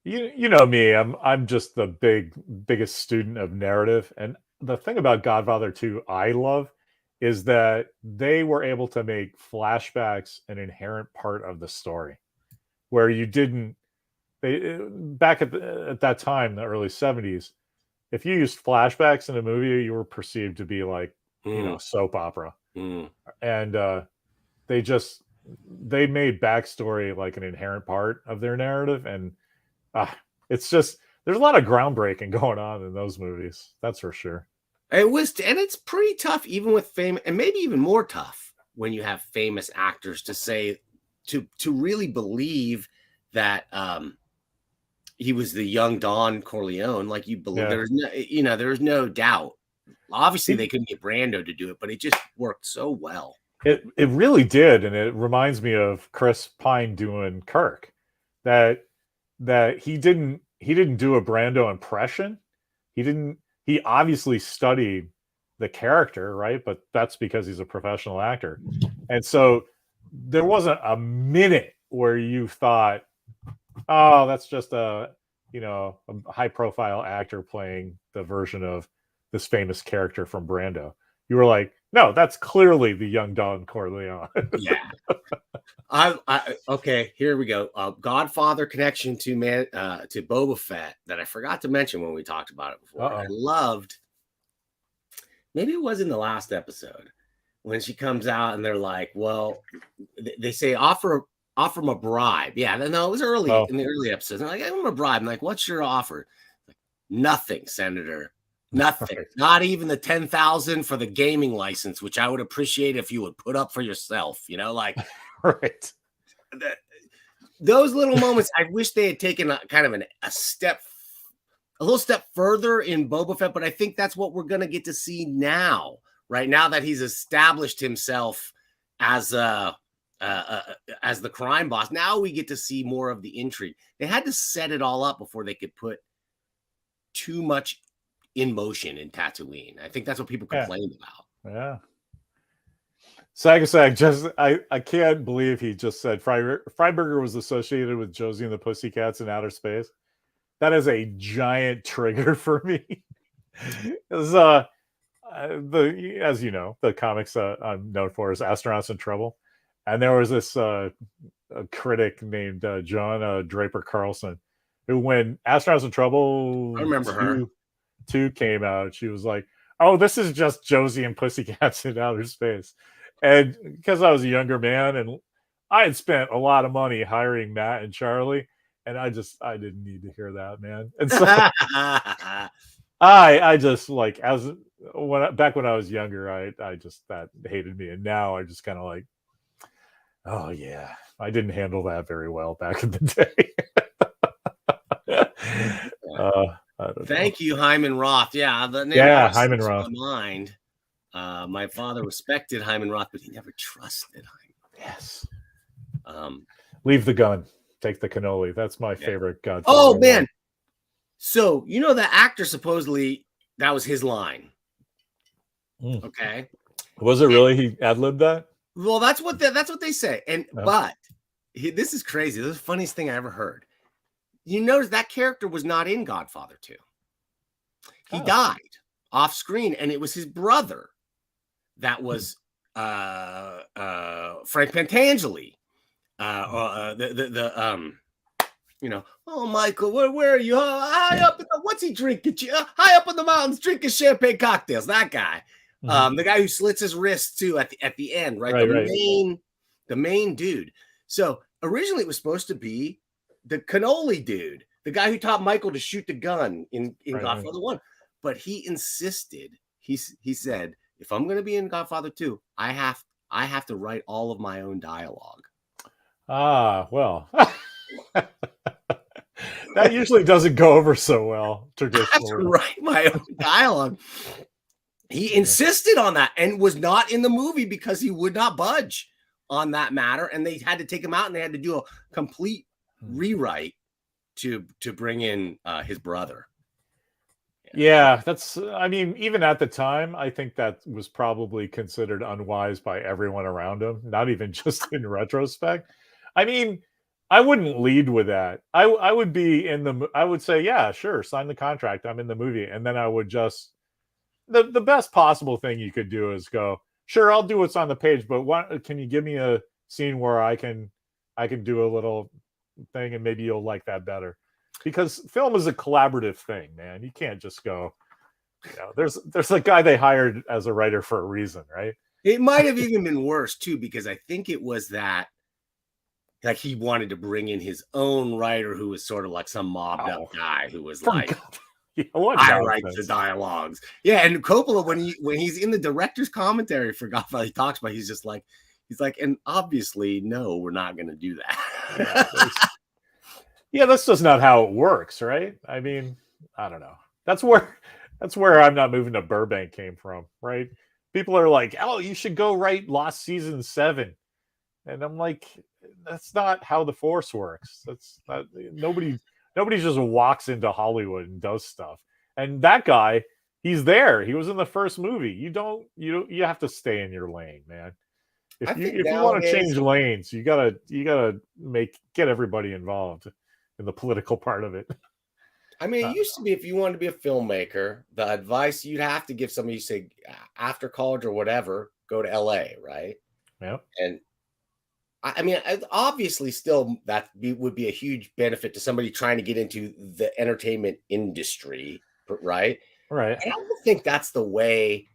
You know me, I'm just the biggest student of narrative. And the thing about Godfather 2 I love is that they were able to make flashbacks an inherent part of the story, where you didn't. Back at that time, the early 70s, if you used flashbacks in a movie, you were perceived to be like soap opera. And they made backstory like an inherent part of their narrative, and it's just there's a lot of groundbreaking going on in those movies, that's for sure. It's pretty tough, even with fame, and maybe even more tough when you have famous actors to say to really believe that he was the young Don Corleone. Like you believe there's no doubt. Obviously, they couldn't get Brando to do it, but it just worked so well. It really did, and it reminds me of Chris Pine doing Kirk. That he didn't do a Brando impression. He obviously studied the character, right? But that's because he's a professional actor. And so there wasn't a minute where you thought, oh, that's just a high profile actor playing the version of this famous character from Brando. You were like, no, that's clearly the young Don Corleone. Okay, here we go. Godfather connection to Boba Fett that I forgot to mention when we talked about it before. I loved. Maybe it was in the last episode when she comes out and they're like, well, they say offer him a bribe. Yeah, no, it was early in the early episodes. I'm like, give him a bribe. I'm like, what's your offer? Like, nothing, Senator. Nothing. Not even the 10,000 for the gaming license, which I would appreciate if you would put up for yourself. Like, right. Those little moments. I wish they had taken a little step further in Boba Fett, but I think that's what we're gonna get to see now. Right now that he's established himself as the crime boss, now we get to see more of the intrigue. They had to set it all up before they could put too much in motion in Tatooine. I think that's what people complained about. Yeah. Sagasag, I can't believe he just said Freiberger was associated with Josie and the Pussycats in outer space. That is a giant trigger for me. Because as you know, the comics I'm known for is Astronauts in Trouble. And there was this a critic named John Draper Carlson, who when Astronauts in Trouble I remember her. 2 came out, she was like, oh, this is just Josie and Pussycats in outer space. And because I was a younger man and I had spent a lot of money hiring Matt and Charlie, and I didn't need to hear that, man. And so I just like back when I was younger, I just that hated me, and now I just kind of like, oh yeah, I didn't handle that very well back in the day. Thank you, Hyman Roth. Yeah, the name Hyman Roth. My mind. My father respected Hyman Roth, but he never trusted Hyman. Yes. Leave the gun. Take the cannoli. That's my favorite Godfather. Oh man. So the actor supposedly that was his line. Okay. Was it really? He ad-libbed that? Well, that's what they say. But this is crazy. This is the funniest thing I ever heard. You notice that character was not in Godfather 2. He died off screen, and it was his brother that was Frank Pentangeli. oh, Michael, where are you? High up in the, what's he drinking? High up in the mountains, drinking champagne cocktails. That guy, the guy who slits his wrist too at the end, right? The main dude. So originally it was supposed to be the cannoli dude, the guy who taught Michael to shoot the gun in Godfather 1. But he insisted. He said, if I'm going to be in Godfather 2, I have to write all of my own dialogue. Ah, well. That usually doesn't go over so well traditionally. I have to write my own dialogue. He insisted on that and was not in the movie because he would not budge on that matter. And they had to take him out and they had to do a complete rewrite to bring in his brother. Yeah, I mean, even at the time, I think that was probably considered unwise by everyone around him, not even just in retrospect. I mean, I wouldn't lead with that. I would be I would say, yeah, sure, sign the contract. I'm in the movie. And then I would just, the best possible thing you could do is go, sure, I'll do what's on the page, but can you give me a scene where I can do a little thing and maybe you'll like that better? Because film is a collaborative thing, man. You can't just go, there's a guy they hired as a writer for a reason, right? It might have even been worse too, because I think it was that like he wanted to bring in his own writer who was sort of like some mobbed up guy who was like, I write the dialogues. Yeah, and Coppola, when he's in the director's commentary for Godfather, he talks about, he's like, and obviously, no, we're not going to do that. Yeah, that's just not how it works, right? I mean, I don't know. That's where I'm Not Moving to Burbank came from, right? People are like, oh, you should go write Lost Season 7. And I'm like, that's not how the Force works. That's not, nobody just walks into Hollywood and does stuff. And that guy, he's there. He was in the first movie. You have to stay in your lane, man. If you want to change lanes, you gotta get everybody involved in the political part of it. I mean, it used to be if you wanted to be a filmmaker, the advice you'd have to give somebody, you say after college or whatever, go to LA, right? Yeah. And I mean, obviously, still that would be a huge benefit to somebody trying to get into the entertainment industry, right? Right. I don't think that's the way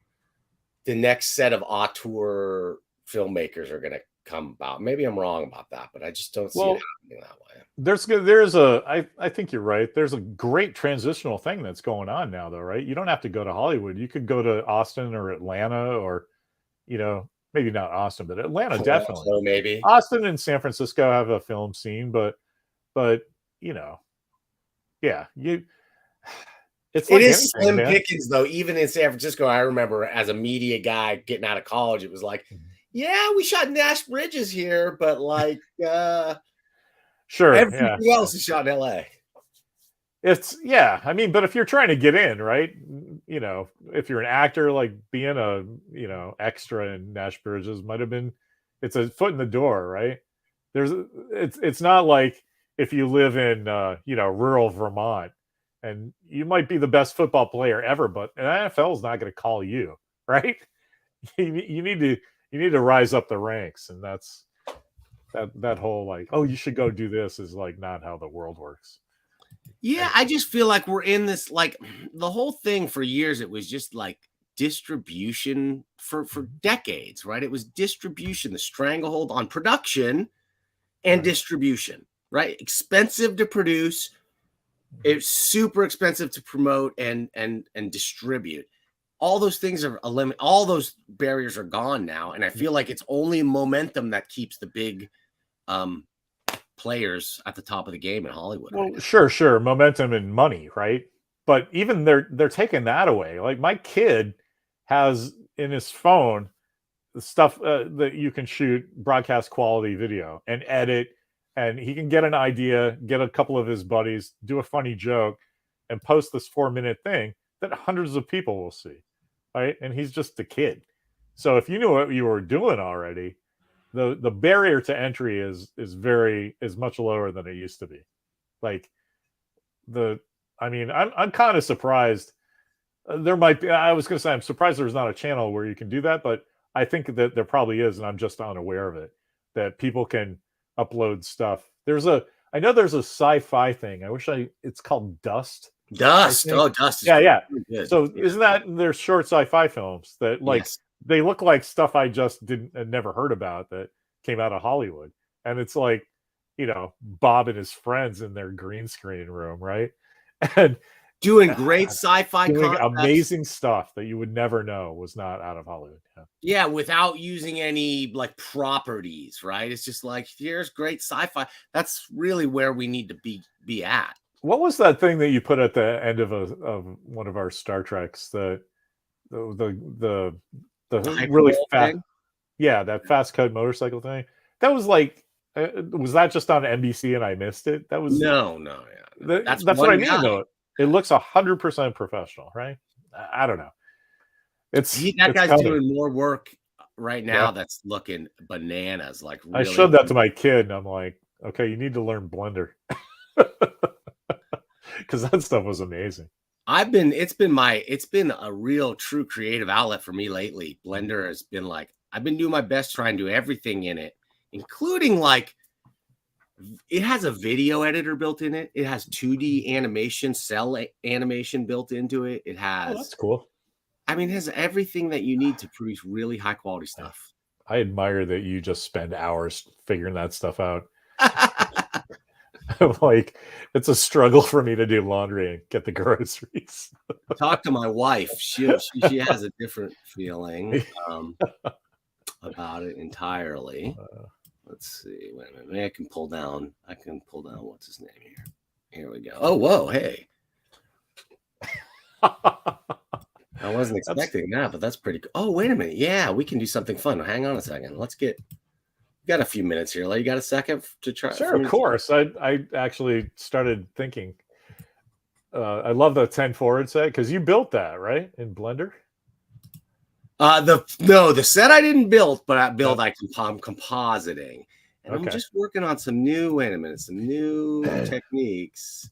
the next set of auteur filmmakers are going to come about. Maybe I'm wrong about that, but I just don't see it happening that way. I think you're right. There's a great transitional thing that's going on now, though, right? You don't have to go to Hollywood. You could go to Austin or Atlanta, or maybe not Austin, but Atlanta definitely. So maybe Austin and San Francisco have a film scene, but yeah, it is slim pickings, though. Even in San Francisco, I remember as a media guy getting out of college, it was like, yeah, we shot Nash Bridges here, but like, sure, everything else is shot in LA. I mean, but if you're trying to get in, right? If you're an actor, like being a extra in Nash Bridges might have been, it's a foot in the door, right? It's not like if you live in rural Vermont and you might be the best football player ever, but an NFL is not going to call you, right? You need to rise up the ranks, and that's that whole like, oh, you should go do this is like not how the world works. Yeah, I just feel like we're in this, like, the whole thing for years, it was just like distribution for decades, right? It was distribution, the stranglehold on production and distribution, right? Expensive to produce, it's super expensive to promote and distribute. All those things are eliminated. All those barriers are gone now, and I feel like it's only momentum that keeps the big players at the top of the game in Hollywood. Well, sure, momentum and money, right? But even they're taking that away. Like my kid has in his phone the stuff that you can shoot broadcast quality video and edit, and he can get an idea, get a couple of his buddies, do a funny joke, and post this 4-minute thing that hundreds of people will see, right? And he's just a kid. So if you knew what you were doing already, the barrier to entry is much lower than it used to be. Like I'm kind of surprised. There might be. I was going to say I'm surprised there's not a channel where you can do that, but I think that there probably is, and I'm just unaware of it. That people can upload stuff. There's a I know there's a sci-fi thing. I wish it's called Dust. Dust. think. Oh, Dust is Yeah. good. So Yeah. isn't that there's short sci-fi films that like Yes. they look like stuff I just never heard about that came out of Hollywood, and it's like, you know, Bob and his friends in their green screen room, right? And Doing great sci-fi doing concepts. amazing stuff that you would never know was not out of Hollywood. Yeah, without using any like properties, right? It's just like, here's great sci-fi. That's really where we need to be at. What was that thing that you put at the end of one of our Star Treks? The really fast, yeah, that fast code motorcycle thing. That was like, was that just on NBC and I missed it? That was no. That's what I mean, though. It looks 100% professional, right? I don't know. That guy's doing more work right now. That's looking bananas. Like, really. I showed that to my kid, and I'm like, okay, you need to learn Blender. Because that stuff was amazing. It's been a real true creative outlet for me lately. Blender has been like, I've been doing my best trying to do everything in it, including like, it has a video editor built in it. It has 2D animation, cell animation built into it. It has, that's cool. I mean, it has everything that you need to produce really high quality stuff. I admire that you just spend hours figuring that stuff out. Like, it's a struggle for me to do laundry and get the groceries. Talk to my wife. She has a different feeling about it entirely. Let's see. Wait a minute. Maybe I can pull down. What's his name here? Here we go. Oh, whoa. Hey. I wasn't expecting that, but that's pretty cool. Oh, wait a minute. Yeah, we can do something fun. Hang on a second. We got a few minutes here. You got a second to try? Sure, of course. I actually started thinking. I love the 10 forward set because you built that, right, in Blender? The set I didn't build, but I'm compositing. And I'm just working on some new techniques.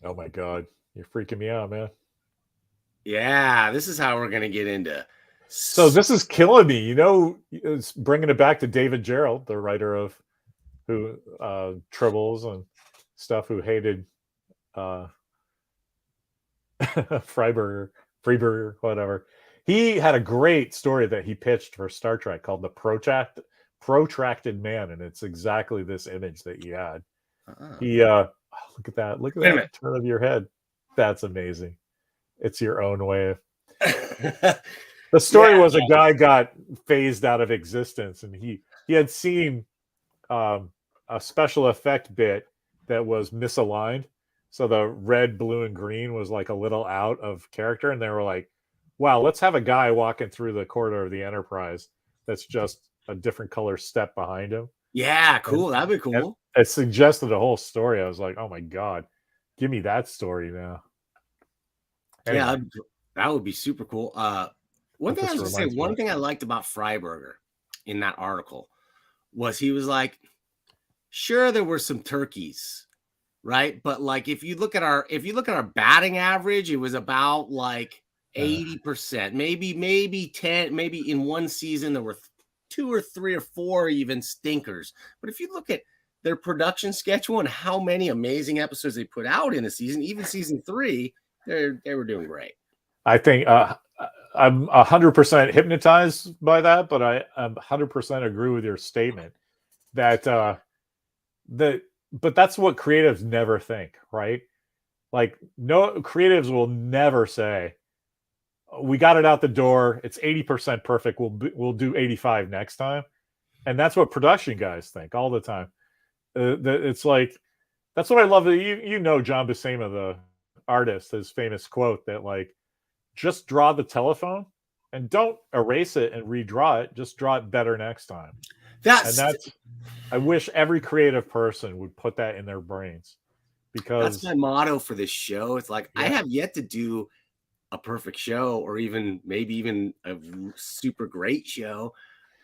Oh my God. You're freaking me out, man. Yeah, this is how we're going to get into. So this is killing me. You know, it's bringing it back to David Gerald, the writer of Tribbles and stuff, who hated Freiburger, whatever. He had a great story that he pitched for Star Trek called The Protracted Man, and it's exactly this image that he had. He look at that. Look at that turn of your head. That's amazing. It's your own way. The story was a guy got phased out of existence, and he had seen a special effect bit that was misaligned. So the red, blue, and green was like a little out of character, and they were like, wow, let's have a guy walking through the corridor of the Enterprise that's just a different color step behind him. Yeah, cool. That'd be cool. It suggested a whole story. I was like, oh my God, give me that story now. Anyway. Yeah, that would be super cool. One thing I was going to say, one thing I liked about Freiburger in that article was he was like, sure, there were some turkeys, right? But like, if you look at our batting average, it was about like 80%, maybe 10, maybe in one season there were 2 or 3 or 4 even stinkers. But if you look at their production schedule and how many amazing episodes they put out in a season, even season 3, they were doing great. I think I'm 100% hypnotized by that, but I 100% agree with your statement that but that's what creatives never think, right? Like, no, creatives will never say, we got it out the door, it's 80% perfect, we'll do 85 next time. And that's what production guys think all the time. It's like, that's what I love. You know, John Buscema, the artist, his famous quote that like, just draw the telephone and don't erase it and redraw it. Just draw it better next time. I wish every creative person would put that in their brains, because that's my motto for this show. It's like, I have yet to do a perfect show, or maybe even a super great show,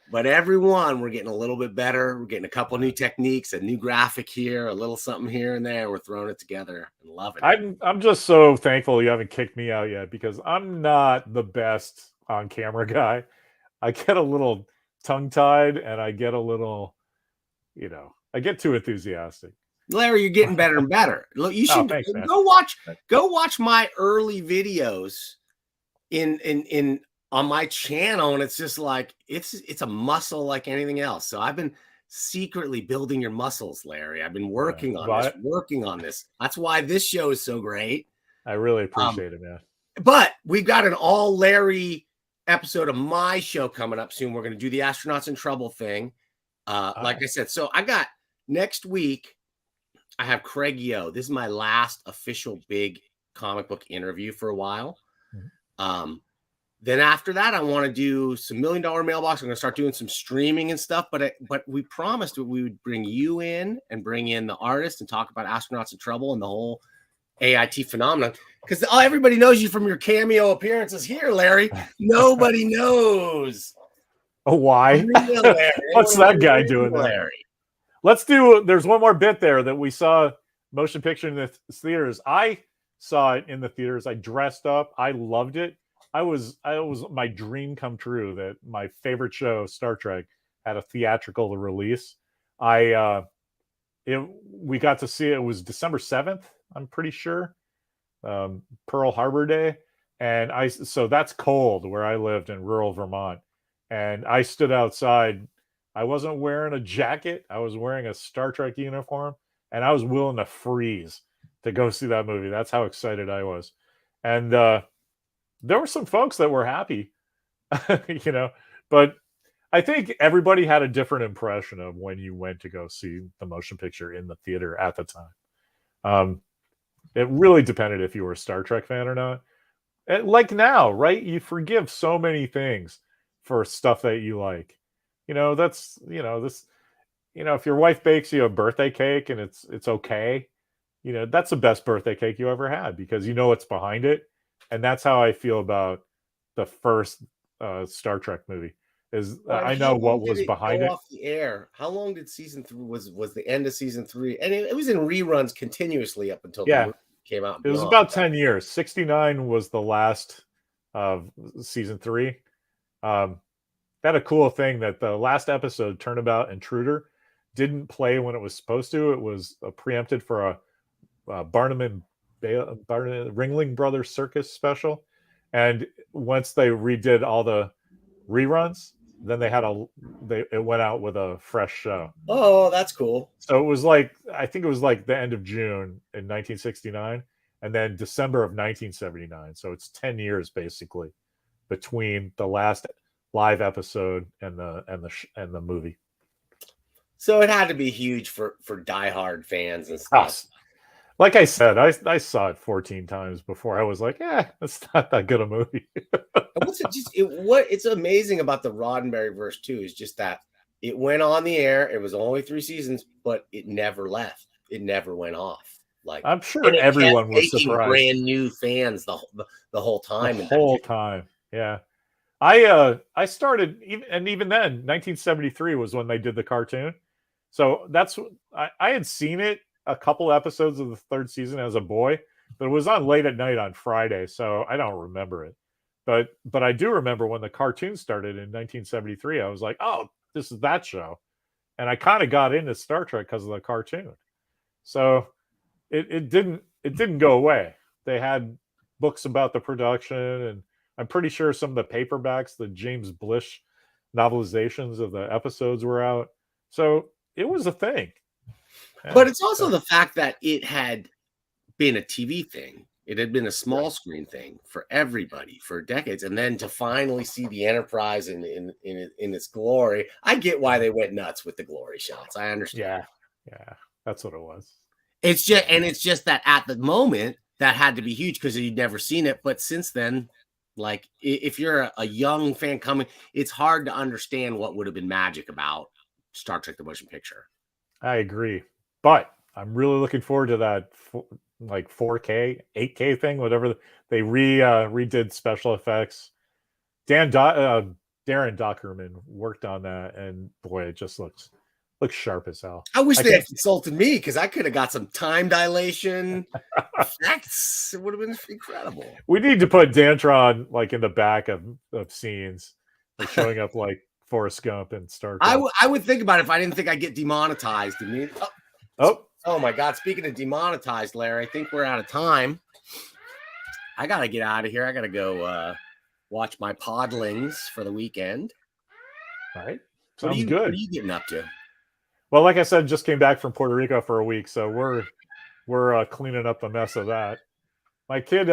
but everyone, we're getting a little bit better. We're getting a couple new techniques, a new graphic here, a little something here and there. We're throwing it together and loving it. I'm just so thankful you haven't kicked me out yet, because I'm not the best on camera guy. I get a little tongue-tied and I get a little, I get too enthusiastic. Larry, you're getting better and better. Look, you should thanks, man. go watch my early videos in on my channel, and it's just like it's a muscle like anything else. So I've been secretly building your muscles, Larry. I've been working on this. That's why this show is so great. I really appreciate it, man. But we've got an all Larry episode of my show coming up soon. We're going to do the Astronauts in Trouble thing. Like I said, so I got next week. I have Craig Yo. This is my last official big comic book interview for a while. Then after that, I want to do some $1 Million Mailbox. I'm going to start doing some streaming and stuff. But we promised that we would bring you in and bring in the artist and talk about Astronauts in Trouble and the whole AIT phenomenon. Because everybody knows you from your cameo appearances here, Larry. Nobody knows. Oh, why? What's that guy doing there? Larry. Let's do. There's one more bit there that we saw motion picture in the theaters. I saw it in the theaters. I dressed up. I loved it. I was my dream come true that my favorite show, Star Trek, had a theatrical release. We got to see it. It was December 7th. I'm pretty sure, Pearl Harbor Day, and so that's cold where I lived in rural Vermont, and I stood outside. I wasn't wearing a jacket. I was wearing a Star Trek uniform, and I was willing to freeze to go see that movie. That's how excited I was. And there were some folks that were happy, but I think everybody had a different impression of when you went to go see the motion picture in the theater at the time. It really depended if you were a Star Trek fan or not. And like now, right? You forgive so many things for stuff that you like. If your wife bakes you a birthday cake and it's okay, that's the best birthday cake you ever had because it's behind it. And that's how I feel about the first Star Trek movie. I know what was behind it. Off the air. How long did season 3 was the end of season 3? And it was in reruns continuously up until the movie came out. It was about 10 years. 69 was the last of season 3. Had a cool thing that the last episode, Turnabout Intruder, didn't play when it was supposed to. It was preempted for a Barnum and Ringling Brothers Circus special, and once they redid all the reruns, then it went out with a fresh show. Oh, that's cool. So it was I think it was the end of June in 1969, and then December of 1979. So it's 10 years basically between the last live episode and the movie. So it had to be huge for diehard fans and stuff. Like I said, I saw it 14 times before I was like, it's not that good a movie. It's amazing about the Roddenberry verse too is just that it went on the air. It was only 3 seasons, but it never left. It never went off. I'm sure everyone was surprised. Brand new fans the whole time. Yeah. I started even then 1973 was when they did the cartoon. So that's I had seen it a couple episodes of the 3rd season as a boy, but it was on late at night on Friday, so I don't remember it. But I do remember when the cartoon started in 1973. I was like, oh, this is that show, and I kind of got into Star Trek because of the cartoon. So it didn't go away. They had books about the production, and I'm pretty sure some of the paperbacks, the James Blish novelizations of the episodes were out. So it was a thing. But it's also the fact that it had been a TV thing. It had been a small screen thing for everybody for decades. And then to finally see the Enterprise in its glory, I get why they went nuts with the glory shots. I understand. Yeah, that's what it was. It's just that at the moment that had to be huge because you'd never seen it. But since then, if you're a young fan coming, it's hard to understand what would have been magic about Star Trek: The Motion Picture. I agree. But I'm really looking forward to that 4K, 8K thing, whatever. They redid special effects. Darren Dockerman worked on that, and boy, it just looks sharp as hell. I wish they had consulted me because I could have got some time dilation effects. It would have been incredible. We need to put Dantron in the back of scenes, showing up Forrest Gump and Star I Trek. would think about it if I didn't think I'd get demonetized. Oh my God. Speaking of demonetized, Larry, I think we're out of time. I got to get out of here. I got to go watch my podlings for the weekend. All right. Sounds good. What are you getting up to? Well, like I said, just came back from Puerto Rico for a week, so we're cleaning up the mess of that. My kid,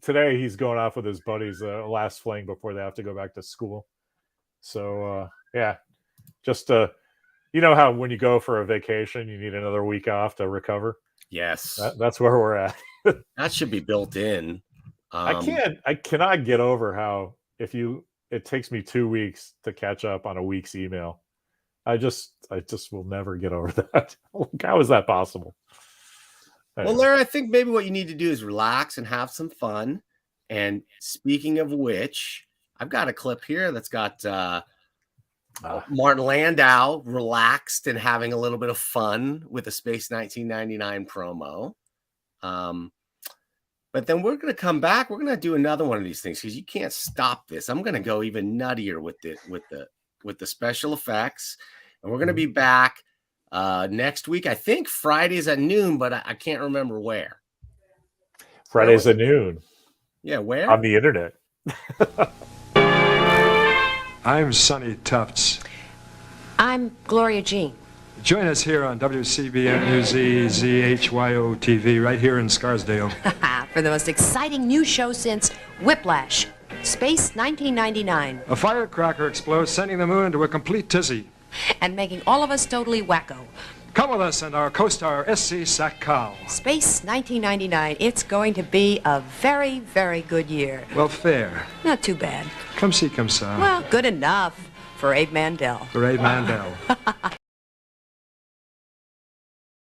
today he's going off with his buddies, last fling before they have to go back to school. So yeah, just you know how when you go for a vacation, you need another week off to recover. Yes, that's where we're at. That should be built in. I cannot get over how it takes me 2 weeks to catch up on a week's email. I just will never get over that. How is that possible? Well, Larry, I think maybe what you need to do is relax and have some fun. And speaking of which, I've got a clip here that's got Martin Landau relaxed and having a little bit of fun with a Space 1999 promo. But then we're going to come back. We're going to do another one of these things because you can't stop this. I'm going to go even nuttier with the special effects, and we're going to be back next week. I think Fridays at noon, but I can't remember where. Fridays at noon. Yeah, where? On the internet. I'm Sonny Tufts. I'm Gloria Jean. Join us here on WCBN News ZHYO TV right here in Scarsdale. For the most exciting new show since Whiplash, Space 1999. A firecracker explodes, sending the moon into a complete tizzy. And making all of us totally wacko. Come with us and our co-star, S.C. Sackcow. Space 1999. It's going to be a very, very good year. Well, fair. Not too bad. Come see, come saw. Well, good enough for Abe Mandel. For Abe Mandel.